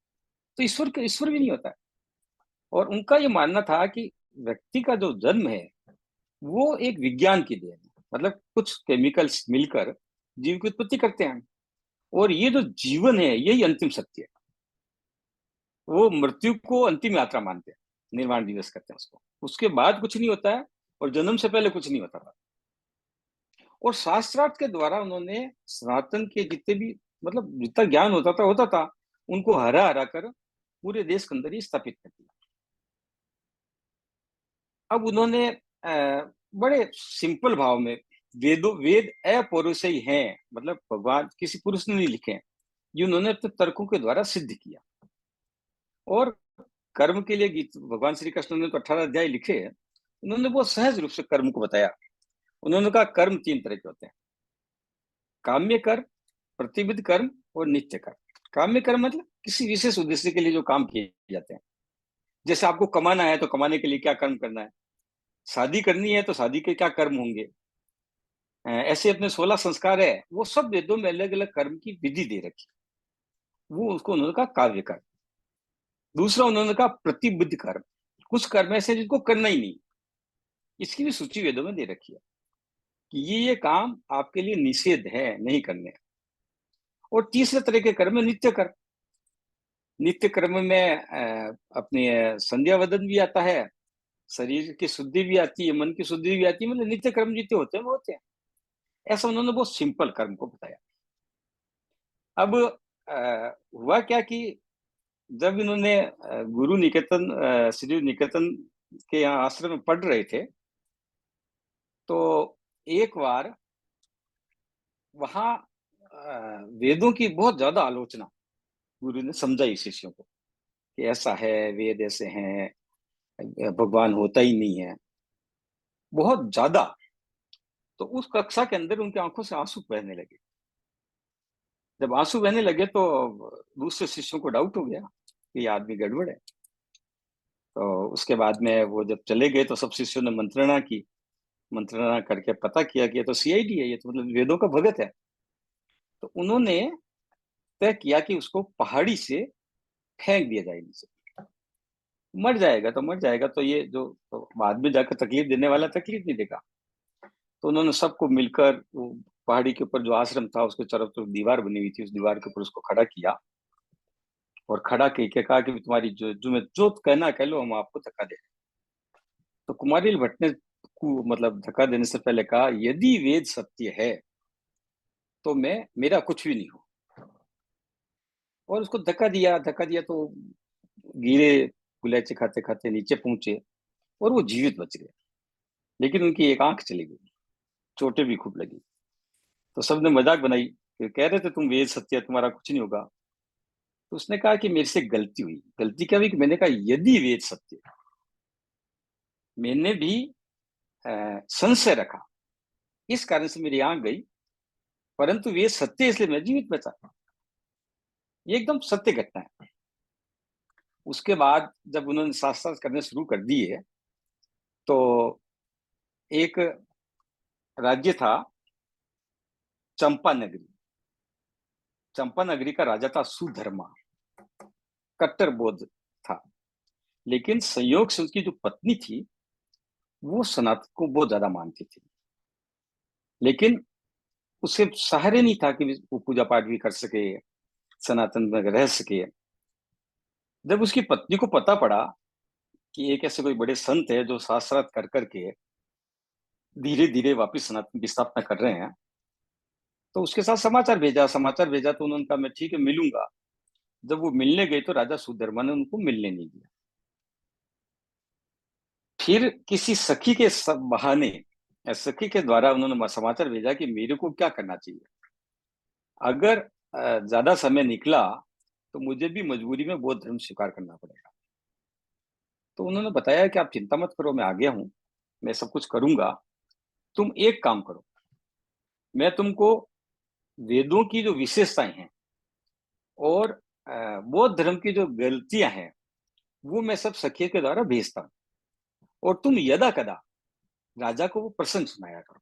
तो ईश्वर भी नहीं होता है। और उनका ये मानना था कि व्यक्ति का जो जन्म है वो एक विज्ञान की देन है, मतलब कुछ केमिकल्स मिलकर जीव की उत्पत्ति करते हैं, और ये जो जीवन है यही अंतिम सत्य है। वो मृत्यु को अंतिम यात्रा मानते हैं, निर्वाण दिवस करते हैं उसको, उसके बाद कुछ नहीं होता है, और जन्म से पहले कुछ नहीं होता था। और शास्त्रार्थ के द्वारा उन्होंने सनातन के जितने भी मतलब जितना ज्ञान होता था उनको हरा हरा कर पूरे देश के अंदर ही स्थापित कर दिया। अब उन्होंने बड़े सिंपल भाव में वेद अपौरुष ही हैं, मतलब भगवान किसी पुरुष ने नहीं लिखे हैं, ये उन्होंने अपने तर्कों के द्वारा सिद्ध किया। और कर्म के लिए भगवान श्री कृष्ण ने तो 18 अध्याय लिखे हैं, उन्होंने बहुत सहज रूप से कर्म को बताया। उन्होंने कहा कर्म 3 तरह के होते हैं, काम्य कर्म, प्रतिविध कर्म और नित्य कर्म। काम्य कर्म मतलब किसी विशेष उद्देश्य के लिए जो काम किए जाते हैं, जैसे आपको कमाना है तो कमाने के लिए क्या कर्म करना है, शादी करनी है तो शादी के क्या कर्म होंगे, ऐसे अपने 16 संस्कार है, वो सब वेदों में अलग अलग कर्म की विधि दे रखी, वो उसको उन्होंने कहा काव्य कर्म। दूसरा उन्होंने कहा प्रतिबुद्ध कर्म, कुछ कर्म ऐसे जिनको करना ही नहीं, इसकी भी सूची वेदों में दे रखी है कि ये काम आपके लिए निषेध है, नहीं करने। और तीसरे तरह के कर्म है नित्य कर्म। नित्य कर्म में अपने संध्या वदन भी आता है, शरीर की शुद्धि भी आती है, मन की शुद्धि भी आती है, मतलब नित्य कर्म जितने होते हैं वो होते हैं। ऐसा उन्होंने बहुत सिंपल कर्म को बताया। अब हुआ क्या कि जब इन्होंने गुरु निकेतन श्री निकेतन के यहाँ आश्रम में पढ़ रहे थे, तो एक बार वहां वेदों की बहुत ज्यादा आलोचना गुरु ने समझाई शिष्यों को कि ऐसा है, वेद ऐसे हैं, भगवान होता ही नहीं है, बहुत ज्यादा। तो उस कक्षा के अंदर उनकी आंखों से आंसू बहने लगे। जब आंसू बहने लगे तो दूसरे शिष्यों को डाउट हो गया कि ये आदमी गड़बड़ है। तो उसके बाद में वो जब चले गए तो सब शिष्यों ने मंत्रणा की। मंत्रणा करके पता किया कि ये तो सीआईडी है, ये तो मतलब वेदों का भगत है। तो उन्होंने तय किया कि उसको पहाड़ी से फेंक दिया जाए नीचे। मर जाएगा तो मर जाएगा, तो ये जो तो बाद में जाकर तकलीफ देने वाला तकलीफ नहीं देगा। तो उन्होंने सबको मिलकर वो पहाड़ी के ऊपर जो आश्रम था उसके चारों तरफ दीवार बनी हुई थी, उस दीवार के ऊपर उसको खड़ा किया और खड़ा करके कहा कि तुम्हारी जो कहना कह लो, हम आपको धक्का दे। तो कुमारिल भट्ट ने मतलब धक्का देने से पहले कहा, यदि वेद सत्य है तो मेरा कुछ भी नहीं हो। और उसको धक्का दिया तो गिरे, गुलेचे खाते खाते नीचे पहुंचे और वो जीवित बच गए, लेकिन उनकी एक आंख चली गई, चोटें भी खूब लगी। तो सबने मजाक बनाई कि कह रहे थे तुम वेद सत्य है, तुम्हारा कुछ नहीं होगा। तो उसने कहा कि मेरे से गलती हुई। गलती क्या हुई कि मैंने कहा यदि वेद सत्य है। मैंने भी संशय रखा, इस कारण से मेरी आंख गई, परंतु वेद सत्य इसलिए मैं जीवित बचा। ये एकदम सत्य घटना है। उसके बाद जब उन्होंने शास्त्रार्थ करने शुरू कर दिए तो एक राज्य था चंपा नगरी। चंपा नगरी का राजा था सुधर्मा, कट्टर बौद्ध था। लेकिन संयोग से उसकी जो पत्नी थी वो सनातन को बहुत ज्यादा मानती थी, लेकिन उसे सहारे नहीं था कि वो पूजा पाठ भी कर सके, सनातन में रह सके। जब उसकी पत्नी को पता पड़ा कि एक ऐसे कोई बड़े संत है जो शास्त्रार्थ कर करके धीरे धीरे वापिस सनातन की स्थापना कर रहे हैं, तो उसके साथ समाचार भेजा। तो उन्होंने कहा मैं ठीक है मिलूंगा। जब वो मिलने गए तो राजा सुधर्मा ने उनको मिलने नहीं दिया। फिर किसी सखी के बहाने, सखी के द्वारा उन्होंने समाचार भेजा कि मेरे को क्या करना चाहिए। अगर ज्यादा समय निकला तो मुझे भी मजबूरी में बौद्ध धर्म स्वीकार करना पड़ेगा। तो उन्होंने बताया कि आप चिंता मत करो, मैं आ गया हूं, मैं सब कुछ करूंगा। तुम एक काम करो, मैं तुमको वेदों की जो विशेषताएं हैं और बौद्ध धर्म की जो गलतियां हैं वो मैं सब सखियों के द्वारा भेजता हूं, और तुम यदा कदा राजा को वो प्रसंग सुनाया करो।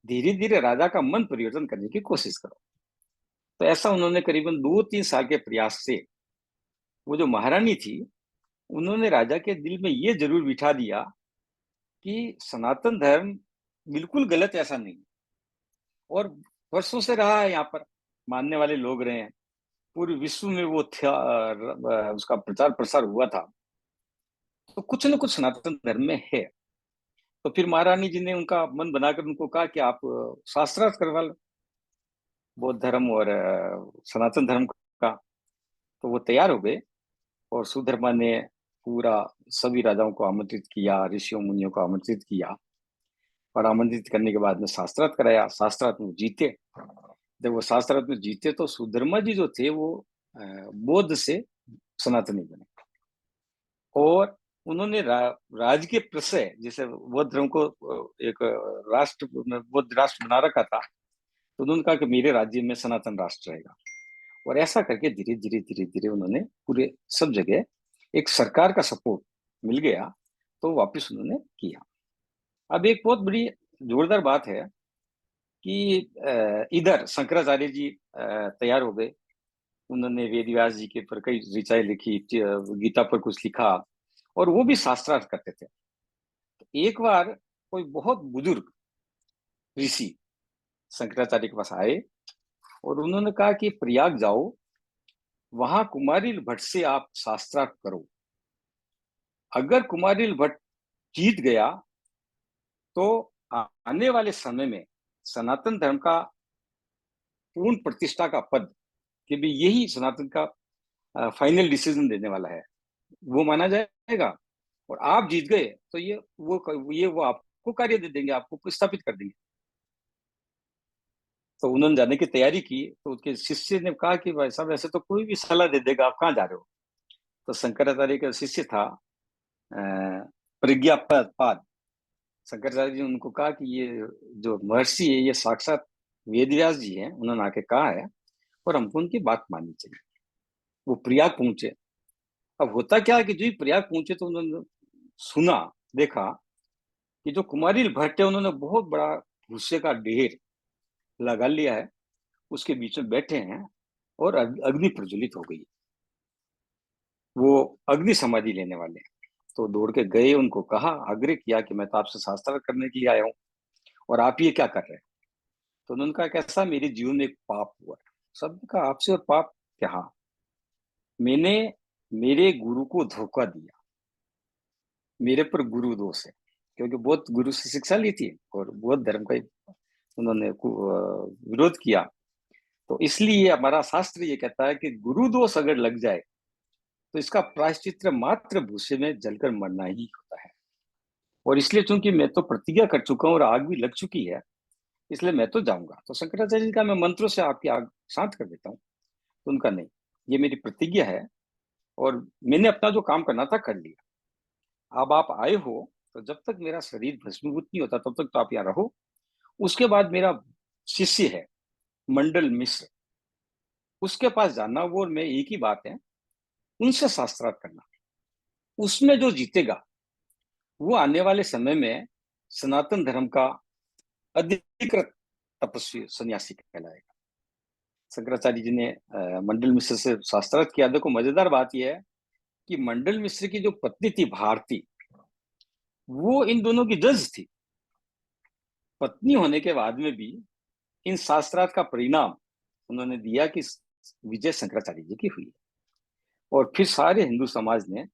धीरे धीरे राजा का मन परिवर्तन करने की कोशिश करो। तो ऐसा उन्होंने करीबन 2-3 साल के प्रयास से वो जो महारानी थी उन्होंने राजा के दिल में ये जरूर बिठा दिया कि सनातन धर्म बिल्कुल गलत ऐसा नहीं, और वर्षों से रहा है, यहाँ पर मानने वाले लोग रहे हैं, पूरे विश्व में वो था, उसका प्रचार प्रसार हुआ था। तो कुछ न कुछ सनातन धर्म में है। तो फिर महारानी जी ने उनका मन बनाकर उनको कहा कि आप शास्त्रार्थ करवा लो बौद्ध धर्म और सनातन धर्म का। तो वो तैयार हो गए और सुधर्मा ने पूरा सभी राजाओं को आमंत्रित किया, ऋषियों मुनियों को आमंत्रित किया, और आमंत्रित करने के बाद में शास्त्रार्थ कराया। शास्त्रार्थ में जीते। जब वो शास्त्रार्थ में जीते तो सुधर्मा जी जो थे वो बौद्ध से सनातनी बने, और उन्होंने राज के प्रशय, जैसे बौद्ध धर्म को एक राष्ट्र, बौद्ध राष्ट्र बना रखा था, तो उन्होंने कहा कि मेरे राज्य में सनातन राष्ट्र रहेगा। और ऐसा करके धीरे धीरे उन्होंने पूरे सब जगह एक सरकार का सपोर्ट मिल गया, तो वापस उन्होंने किया। अब एक बहुत बड़ी जोरदार बात है कि इधर शंकराचार्य जी तैयार हो गए। उन्होंने वेद व्यास जी के पर कई ऋचाएं लिखी, गीता पर कुछ लिखा, और वो भी शास्त्रार्थ करते थे। एक बार कोई बहुत बुजुर्ग ऋषि शंकराचार्य के पास आए और उन्होंने कहा कि प्रयाग जाओ, वहां कुमारिल भट्ट से आप शास्त्रार्थ करो। अगर कुमारिल भट्ट जीत गया तो आने वाले समय में सनातन धर्म का पूर्ण प्रतिष्ठा का पद, कि भी यही सनातन का फाइनल डिसीजन देने वाला है, वो माना जाएगा। और आप जीत गए तो वो आपको कार्य दे देंगे, आपको प्रस्थापित कर देंगे। तो उन्होंने जाने की तैयारी की, तो उसके शिष्य ने कहा कि भाई साहब ऐसे तो कोई भी सलाह दे देगा, आप कहाँ जा रहे हो। तो शंकराचार्य का शिष्य था प्रज्ञापाद। शंकराचार्य जी ने उनको कहा कि ये जो महर्षि है ये साक्षात वेदव्यास जी हैं, उन्होंने आके कहा है और हमको उनकी बात माननी चाहिए। वो प्रयाग पहुंचे। अब होता क्या है कि जो ही प्रयाग पहुंचे तो उन्होंने सुना, देखा कि जो कुमारी भट्ट है उन्होंने बहुत बड़ा भूसे का ढेर लगा लिया है, उसके बीच में बैठे हैं और अग्नि प्रज्वलित हो गई। वो अग्नि समाधि लेने वाले हैं। तो दौड़ के गए, उनको कहा, आग्रह किया कि मैं तो आपसे शास्त्रार्थ करने के लिए आया हूँ और आप ये क्या कर रहे हैं। तो उन्होंने कहा कैसा, मेरे जीवन में एक पाप हुआ है। सबने कहा आपसे और पाप क्या। हाँ, मैंने मेरे गुरु को धोखा दिया, मेरे पर गुरु दोष है, क्योंकि बहुत गुरु से शिक्षा ली थी और बहुत धर्म का उन्होंने विरोध किया। तो इसलिए हमारा शास्त्र ये कहता है कि गुरु दोष अगर लग जाए तो इसका प्रायश्चित मात्र भूसे में जलकर मरना ही होता है। और इसलिए चूंकि मैं तो प्रतिज्ञा कर चुका हूं और आग भी लग चुकी है, इसलिए मैं तो जाऊंगा। तो शंकराचार्य जी का मैं मंत्रों से आपकी आग शांत कर देता हूँ। तो उनका नहीं, ये मेरी प्रतिज्ञा है और मैंने अपना जो काम करना था कर लिया। अब आप आए हो तो जब तक मेरा शरीर भस्मीभूत नहीं होता तब तक तो आप यहाँ रहो। उसके बाद मेरा शिष्य है मंडल मिश्र, उसके पास जाना, वो और मैं एक ही बात है, उनसे शास्त्रार्थ करना। उसमें जो जीतेगा वो आने वाले समय में सनातन धर्म का अधिकृत तपस्वी सन्यासी कहलाएगा। शंकराचार्य जी ने मंडल मिश्र से शास्त्रार्थ किया। देखो मजेदार बात यह है कि मंडल मिश्र की जो पत्नी थी भारती, वो इन दोनों की जज थी। पत्नी होने के बाद में भी इन शास्त्रार्थ का परिणाम उन्होंने दिया कि विजय शंकराचार्य जी की हुई। और फिर सारे हिंदू समाज ने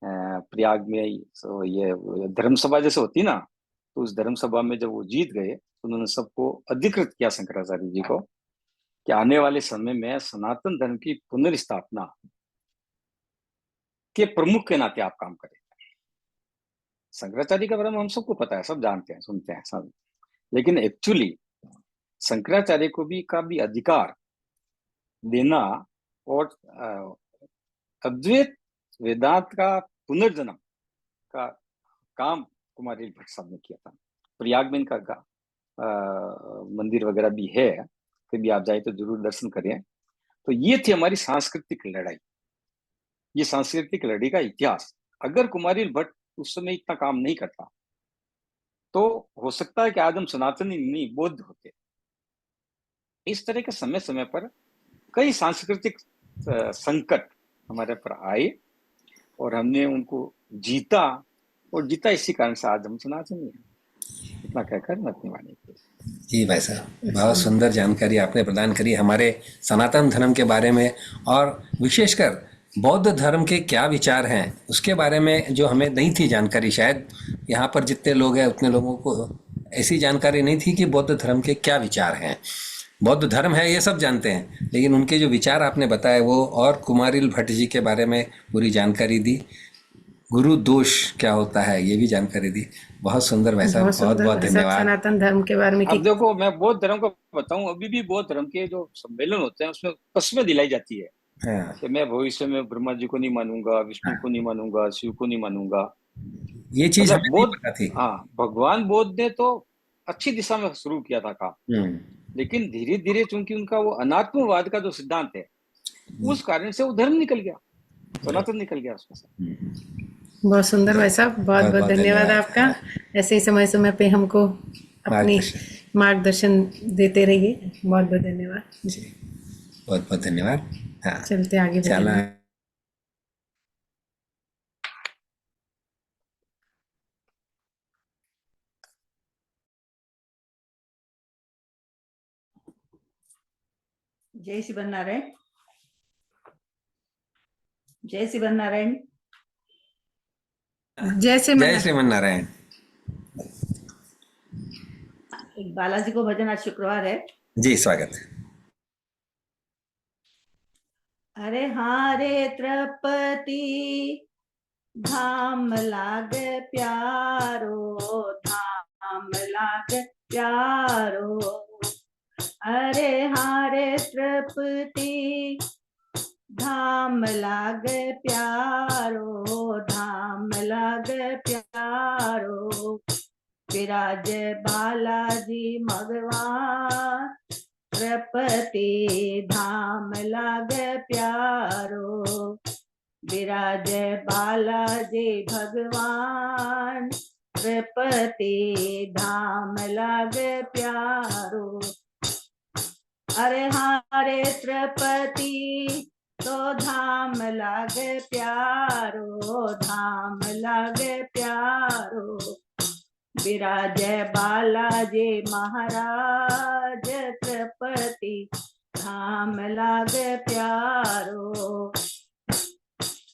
प्रयाग में ये धर्म सभा जैसे होती ना, तो उस धर्म सभा में जब वो जीत गए तो उन्होंने सबको अधिकृत किया शंकराचार्य जी को कि आने वाले समय में सनातन धर्म की पुनर्स्थापना के प्रमुख के नाते आप काम करें। शंकराचार्य के बारे में हम सबको पता है, सब जानते हैं, सुनते हैं सब, लेकिन एक्चुअली शंकराचार्य को भी का भी अधिकार देना और अद्वैत वेदांत का पुनर्जन्म का काम कुमारी भट्ट साहब ने किया था। प्रयाग में इनका मंदिर वगैरह भी है, कभी आप जाए तो जरूर दर्शन करें। तो ये थी हमारी सांस्कृतिक लड़ाई, ये सांस्कृतिक लड़ाई का इतिहास। अगर कुमारी भट्ट उस समय इतना काम नहीं करता तो हो सकता है कि आज हम सनातनी नहीं बौद्ध होते। इस तरह के समय समय पर कई सांस्कृतिक संकट हमारे पर आए और हमने उनको जीता, और जीता इसी कारण से आज हम सनातनी हैं। इतना कहकर मैं अपनी वाणी को। जी भाई साहब, बहुत सुंदर जानकारी आपने प्रदान करी हमारे सनातन धर्म के बारे में, और विशेषकर बौद्ध धर्म के क्या विचार हैं उसके बारे में जो हमें नहीं थी जानकारी। शायद यहाँ पर जितने लोग हैं उतने लोगों को ऐसी जानकारी नहीं थी कि बौद्ध धर्म के क्या विचार हैं। बौद्ध धर्म है ये सब जानते हैं, लेकिन उनके जो विचार आपने बताए वो, और कुमारिल भट्ट जी के बारे में पूरी जानकारी दी, गुरु दोष क्या होता है ये भी जानकारी दी। बहुत सुंदर भाई साहब, बहुत बहुत धन्यवाद। सनातन धर्म के बारे में अब देखो मैं बौद्ध धर्म को बताऊं, अभी भी बौद्ध धर्म के जो सम्मेलन होते हैं उसमें कस्में दिलाई जाती है कि मैं भविष्य में ब्रह्मा जी को नहीं मानूंगा, विष्णु को नहीं मानूंगा, शिव को नहीं मानूंगा। ये चीज हमें नहीं पता थी। हाँ, भगवान बौद्ध ने तो अच्छी दिशा में शुरू किया था काम, लेकिन धीरे धीरे चूंकि उनका वो अनात्मवाद का जो सिद्धांत है उस कारण से वो धर्म निकल गया, सनातन निकल गया उसमें से। बहुत सुंदर भाई साहब, बहुत बहुत धन्यवाद आपका। ऐसे ही समय समय पे हमको अपनी मार्गदर्शन देते रहिए। बहुत बहुत धन्यवाद जी, बहुत बहुत धन्यवाद। हाँ, चलते आगे चला। जय श्री नारायण। जय श्री नारायण। जय श्रीमन नारायण। एक बालाजी को भजन, आज शुक्रवार है। जी, स्वागत। अरे हारे त्रिपति धाम लाग प्यारो, धाम लाग प्यारो। अरे हारे त्रिपति धाम लाग प्यारो, धाम लाग प्यारो। विराज बालाजी भगवान त्रिपति धाम लाग प्यारो। विराज बालाजी भगवान त्रिपति धाम लाग प्यारो। अरे हारे त्रिपति तो धाम लाग प्यारो, धाम लाग प्यारो। विराज बालाजी महाराज त्रिपति धाम लाग प्यारो।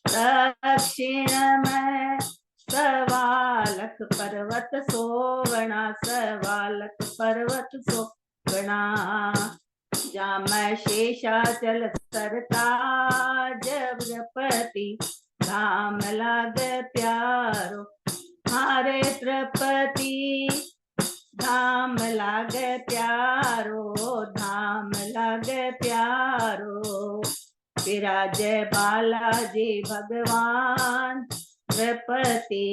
दक्षिण में सवालक पर्वत सोवना, सवालक पर्वत सोवना। जाम शेषाचल सरताज त्रिपति धाम लाग प्यारो। हारे त्रिपति धाम लाग प्यारो, धाम लाग प्यारो। विराज बालाजी भगवान त्रिपति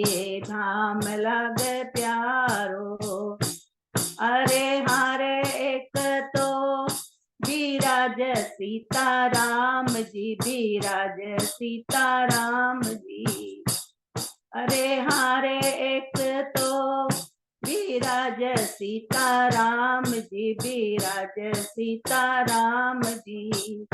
धाम लाग प्यारो। अरे हारे एक तो विराज सीताराम जी, विराज सीताराम जी। अरे हारे एक तो विराज सीताराम जी, विराज सीताराम जी।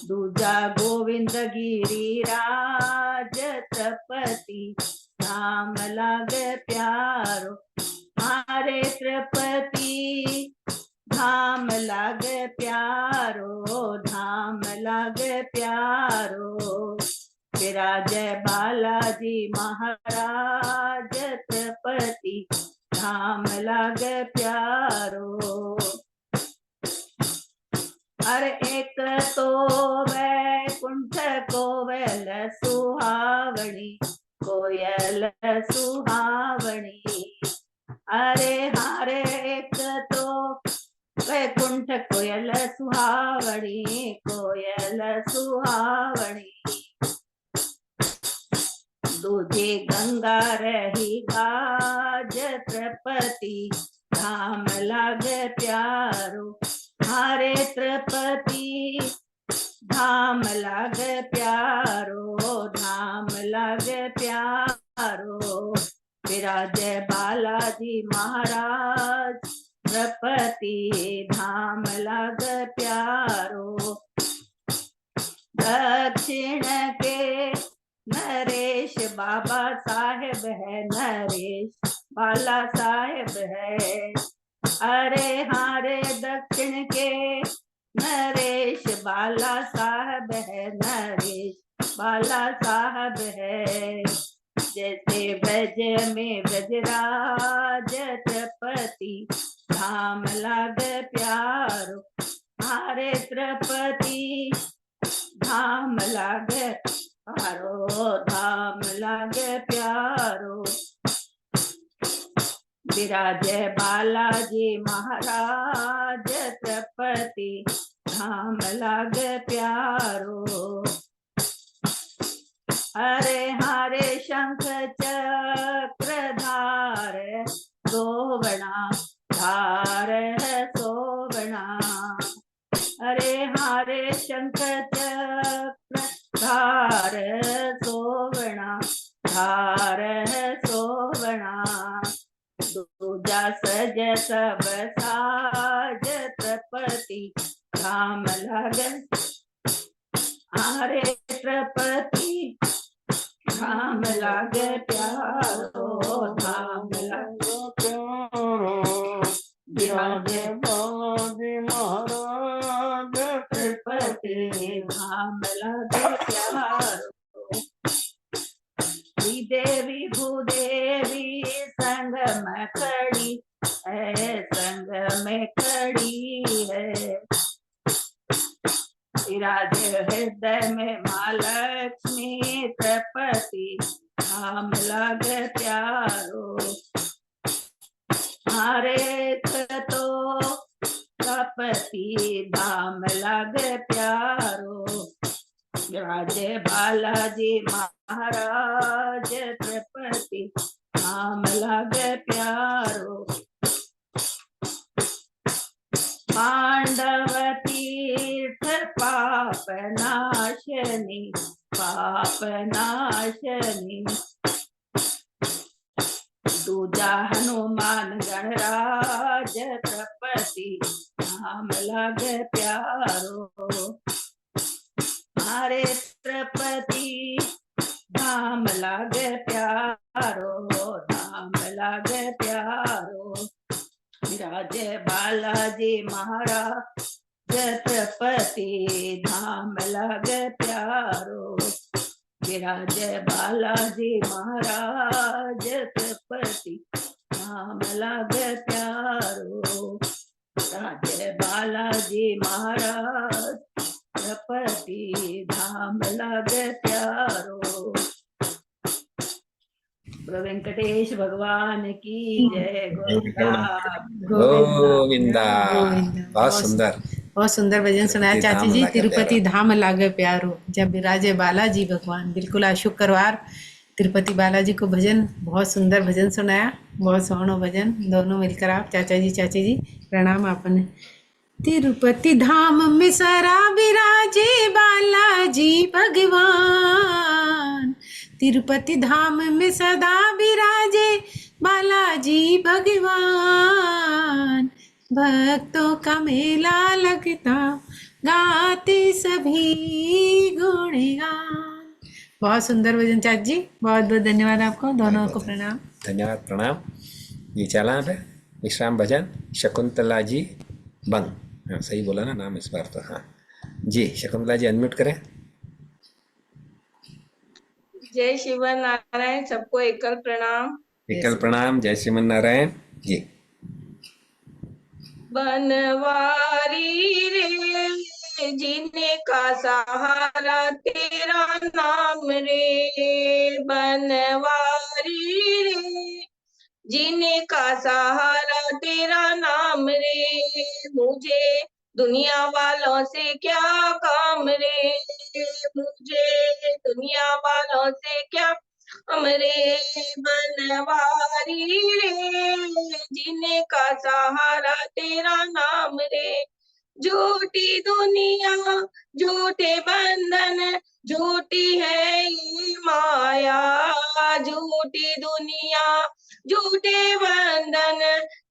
दूजा गोविंद गिरिराज त्रिपति धाम लाग प्यारो। हारे त्रिपति धाम लाग प्यारो, धाम लाग प्यारो। विराज बालाजी महाराज त्रिपति धाम लाग प्यारो। अरे एक तो वैकुंठ कोयल सुहावनी, कोयल सुहावनी। अरे हारे एक तो वैकुंठ कोयल सुहावनी, कोयल सुहावनी। दूजी गंगा रही गाज त्रिपति धाम लाग प्यारो। हारे त्रिपति धाम लाग प्यारो, धाम लाग प्यारो। विराज बालाजी महाराज त्रिपति धाम लाग प्यारो। दक्षिण के नरेश बाबा साहेब है, नरेश बाला साहेब है। अरे हारे दक्षिण के नरेश बाला साहब है, नरेश बाला साहब है। जैसे ब्रज में ब्रजराज त्रिपति धाम लाग प्यारो। हारे त्रिपति धाम लाग प्यारो, धाम लाग प्यारो। विराज बालाजी महाराज त्रिपति धाम लाग प्यारो। अरे हारे शंख चक्रधार सोवना, धार है सोवना। अरे हारे शंख चक्रधार सोवना, धार है सोवना। दूजा सज सब साज त्रिपति धाम लाग। हारे त्रिपति धाम लाग प्यारो, धाम लाग प्यारो। विराज बालाजी महाराज त्रिपति धाम लाग प्यारो। देवी भूदेवी संग में खड़ी है, संग में खड़ी है। विराजे हृदय में महालक्ष्मी त्रिपति धाम लागे प्यारो। हरे तो त्रिपति धाम लागे प्यारो। विराजे बालाजी महाराज त्रिपति धाम लागे प्यारो। पांडव तीर्थ पाप नाशनी पाप नाशनी। दूजा हनुमान गणराज त्रिपति धाम लागे प्यारो। हरे त्रिपति धाम लागे प्यारो धाम लागे प्यारो। विराजे बालाजी महाराज त्रिपति धाम लागे प्यारो। विराजे बालाजी महाराज त्रिपति धाम लागे प्यारो। विराजे बालाजी महाराज त्रिपति धाम लागे प्यारो। प्रभु वेंकटेश भगवान की जय। गोविंदा। बहुत बहुत सुंदर। बहुत सुंदर भजन सुनाया तिरुपति चाची धाम जी। लागे तिरुपति प्यारो। धाम लागे प्यारो, जब विराजे बालाजी भगवान। बिल्कुल आज शुक्रवार तिरुपति बालाजी को भजन, बहुत सुंदर भजन सुनाया, बहुत सोहनो भजन। दोनों मिलकर आप चाची जी प्रणाम आपने। तिरुपति धाम में सारा विराजे बालाजी भगवान। तिरुपति धाम में सदा विराजे बालाजी भगवान। भक्तों का मेला लगता गाते सभी गुणगान। बहुत सुंदर भजन चाची जी, बहुत बहुत धन्यवाद आपको दोनों को प्रणाम। धन्यवाद प्रणाम। ये चला पे विश्राम भजन शकुंतला जी बंग। हाँ सही बोला ना नाम इस बार तो। हाँ जी शकुंतला जी अनम्यूट करें। जय शिवन नारायण, सबको एकल प्रणाम। एकल प्रणाम। जय श्रीमन नारायण जी। बनवारी रे जीने का सहारा तेरा नाम रे। बनवारी रे जीने का सहारा तेरा नाम रे। मुझे दुनिया वालों से क्या काम रे। मुझे दुनिया वालों से क्या हमरे। बनवारी रे जीने का सहारा तेरा नाम रे। झूठी दुनिया झूठे बंधन झूठी है ये माया। झूठी दुनिया झूठे बंधन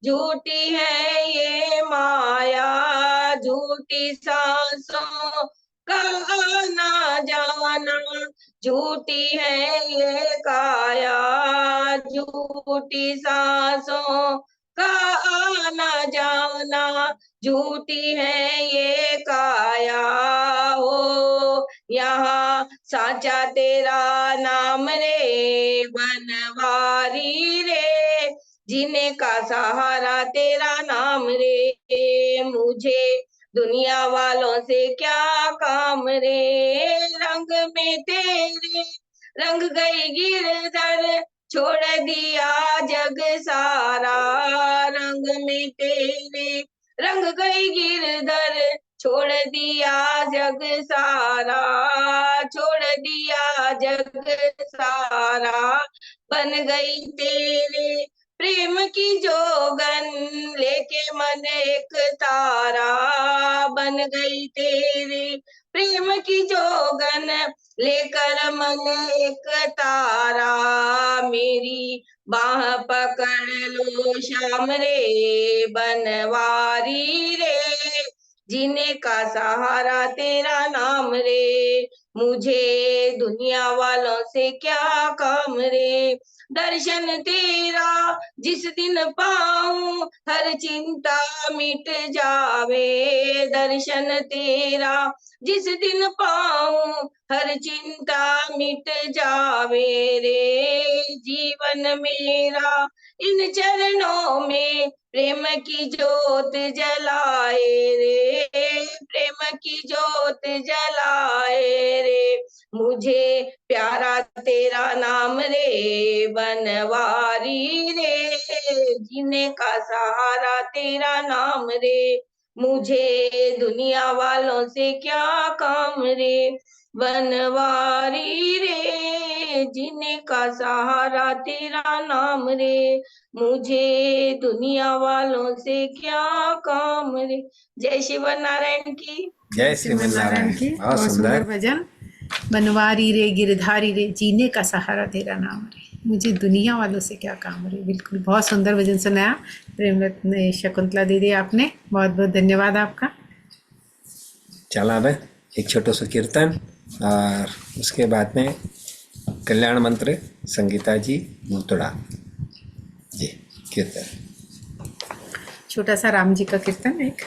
झूठी है ये माया। झूठी सांसों का आना जाना झूठी है ये काया। झूठी सांसों का आना जाना झूठी है ये काया। हो यहाँ साचा तेरा नाम रे। बनवारी रे जीने का सहारा तेरा नाम रे। मुझे दुनिया वालों से क्या काम रे। रंग में तेरे रंग गई गिरधर छोड़ दिया जग सारा। रंग में तेरे रंग गई गिरधर छोड़ दिया जग सारा। छोड़ दिया जग सारा। बन गई तेरे प्रेम की जोगन लेके मन एक तारा। बन गई तेरे प्रेम की जोगन लेकर मन एक तारा। मेरी बाह पकड़ लो श्याम रे। बनवारी रे जीने का सहारा तेरा नाम रे। मुझे दुनिया वालों से क्या काम रे। दर्शन तेरा जिस दिन पाऊं हर चिंता मिट जावे। दर्शन तेरा जिस दिन पाऊं हर चिंता मिट जावे रे। जीवन मेरा इन चरणों में प्रेम की जोत जलाए रे। प्रेम की जोत जलाए रे, मुझे प्यारा तेरा नाम रे बनवारी रे, जीने का सहारा तेरा नाम रे, मुझे दुनिया वालों से क्या काम रे, बनवारी रे, जीने का सहारा तेरा नाम रे, मुझे दुनिया वालों से क्या काम रे। जय शिव नारायण की। जय श्रीमन नारायण श्रीमन्नारायण। की बहुत बहुत सुंदर सुंदर। भजन। बनवारी रे गिरधारी रे, जीने का सहारा तेरा नाम रे, मुझे दुनिया वालों से क्या काम रे। बिल्कुल बहुत सुंदर भजन सुनाया प्रेम रत्न शकुंतला दीदी आपने, बहुत बहुत धन्यवाद आपका। चला अब एक छोटो सा कीर्तन और उसके बाद में कल्याण मंत्र संगीता जी मुतड़ा जी कीर्तन। छोटा सा राम जी का कीर्तन एक।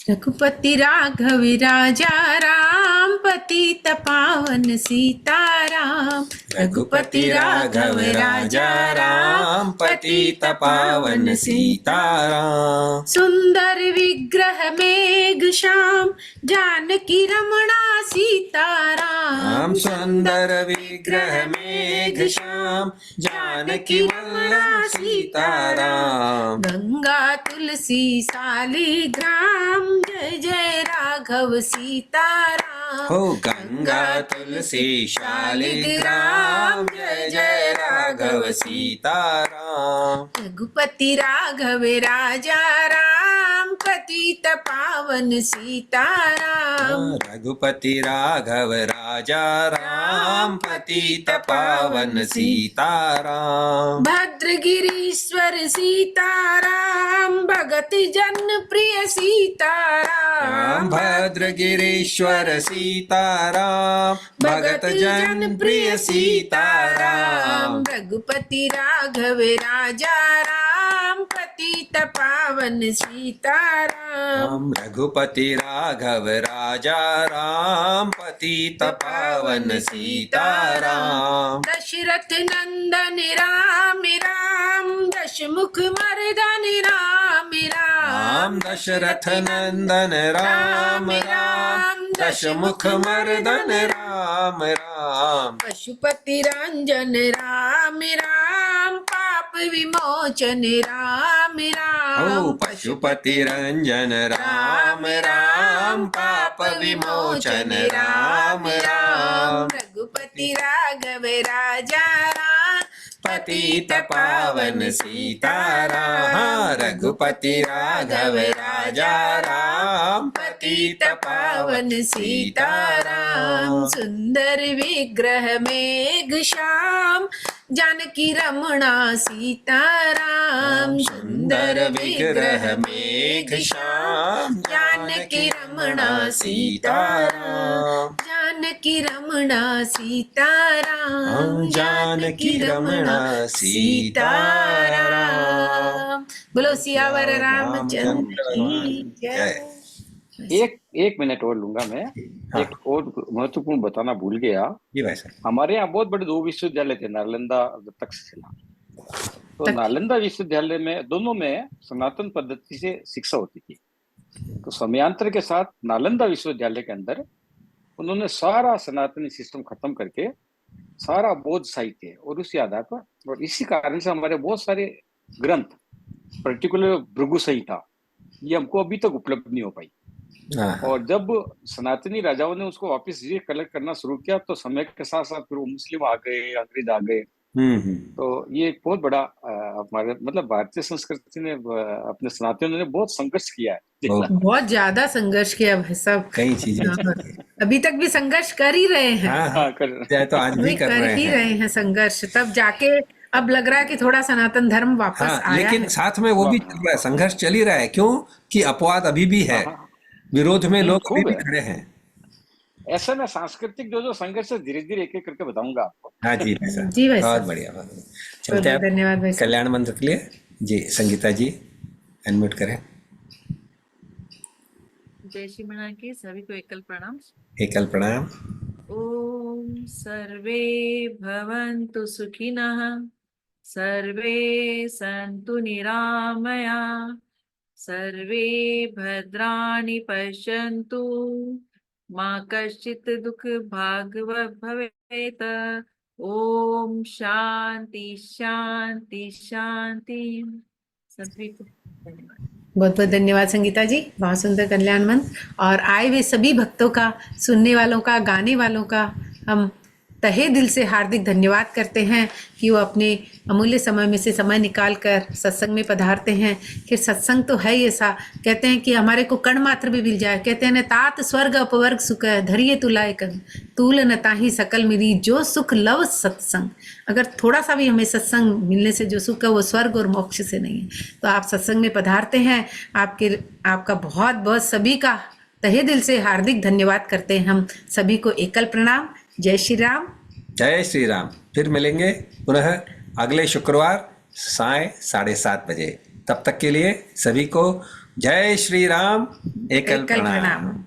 रघुपति राघव राजा राम, पतित पावन सीताराम। रघुपति राघव राजा राम, पतित पावन सीताराम। सुंदर विग्रह मेघ श्याम, जानकी रमणा सीताराम। राम सुंदर विग्रह मेघ श्याम, जानकी वल्लभ सीताराम। गंगा तुलसी सालिग्राम, जय जय राघव सीताराम। हो गंगा तुलसी शालिग्राम, जय जय राघव सीताराम। रघुपति राघव राजा राम, पतित पावन सीताराम। रघुपति राघव राजा राम, पतित पावन सीताराम। भद्रगिरीश्वर सीताराम, भगत जन प्रिय सीताराम। भद्रगिरीश्वर सीताराम, भगत जन प्रिय सीताराम। रघुपति राघव राजा राम, पतित पावन सीताराम। रघुपति राघव राजा राम, पतित पावन सीताराम। दशरथ नंदन राम राम, दशमुख मर्दन राम राम। दशरथ नंदन राम राम, दशमुख मर्दन राम राम। पशुपति रंजन राम राम, पाप विमोचन राम राम। पशुपति रंजन राम राम, पाप विमोचन राम राम। रघुपति राघव राजा राम, पतित पावन सीताराम। रघुपति राघव राजा राम, पतित पावन सीताराम। सुंदर विग्रह मेघ श्याम, जानकी रमणा सीताराम। सुंदर विग्रह मेघ श्याम, जानकी रमणा सीताराम। जानकी रमणा सीताराम। जानकी रमणा सीताराम। बोलो सियावर रामचंद्र की जय। एक मिनट और लूंगा मैं। हाँ। एक और महत्वपूर्ण बताना भूल गया। जी भाई साहब। हमारे यहाँ बहुत बड़े 2 विश्वविद्यालय थे, नालंदा और तक्षशिला। तो नालंदा विश्वविद्यालय में दोनों में सनातन पद्धति से शिक्षा होती थी। तो समयांतर के साथ नालंदा विश्वविद्यालय के अंदर उन्होंने सारा सनातनी सिस्टम खत्म करके सारा बौद्ध साहित्य और उसी आधार पर, और इसी कारण से हमारे बहुत सारे ग्रंथ, पर्टिकुलर भृगु संहिता, ये हमको अभी तक उपलब्ध नहीं हो पाई। और जब सनातनी राजाओं ने उसको वापस कलेक्ट करना शुरू किया तो समय के साथ साथ फिर वो मुस्लिम आ गए, अंग्रेज आ गए। तो ये एक बहुत बड़ा हमारे मतलब भारतीय संस्कृति ने अपने सनातनियों ने बहुत संघर्ष किया है। बहुत ज्यादा संघर्ष किया भाई साहब, कई चीजें अभी तक भी संघर्ष कर ही रहे हैं। तो आज भी कर ही रहे हैं संघर्ष, तब जाके अब लग रहा है कि थोड़ा सनातन धर्म वापस आया लेकिन है। साथ में वो भी चल रहा है, संघर्ष चल ही रहा है। क्यों कि अपवाद अभी भी है, विरोध में लोग अभी भी खड़े हैं। ऐसे में सांस्कृतिक जो संघर्ष धीरे धीरे एक एक करके बताऊंगा आपको। हाँ जी जी भाई बहुत बढ़िया, बहुत बढ़िया। चलते हैं धन्यवाद भाई। कल्याण मंत्र के लिए जी संगीता जी अनम्यूट करें। जय श्री मणा की सभी को एकल प्रणाम। एकल प्रणाम। ओम सर्वे भवन्तु सुखिनः, सर्वे सन्तु निरामया, सर्वे भद्राणि पश्यन्तु मा कश्चित् दुःख भाग् भवेत्। ओम शांति शांति शांति। सभी को धन्यवाद। बहुत बहुत धन्यवाद संगीता जी, बहुत सुंदर कल्याण मंत्र। और आए हुए सभी भक्तों का, सुनने वालों का, गाने वालों का हम तहे दिल से हार्दिक धन्यवाद करते हैं कि वो अपने अमूल्य समय में से समय निकाल कर सत्संग में पधारते हैं। कि सत्संग तो है ही ऐसा, कहते हैं कि हमारे को कण मात्र भी मिल जाए, कहते हैं न तात स्वर्ग अपवर्ग सुख धरिए तुलाए कन तूल न ताही सकल मिली जो सुख लव सत्संग। अगर थोड़ा सा भी हमें सत्संग मिलने से जो सुख है वो स्वर्ग और मोक्ष से नहीं है। तो आप सत्संग में पधारते हैं, आपका बहुत बहुत सभी का तहे दिल से हार्दिक धन्यवाद करते हैं हम सभी को। एकल प्रणाम। जय श्री राम। जय श्री राम। फिर मिलेंगे पुनः अगले शुक्रवार साय 7:30 बजे। तब तक के लिए सभी को जय श्री राम। एकल प्रणाम।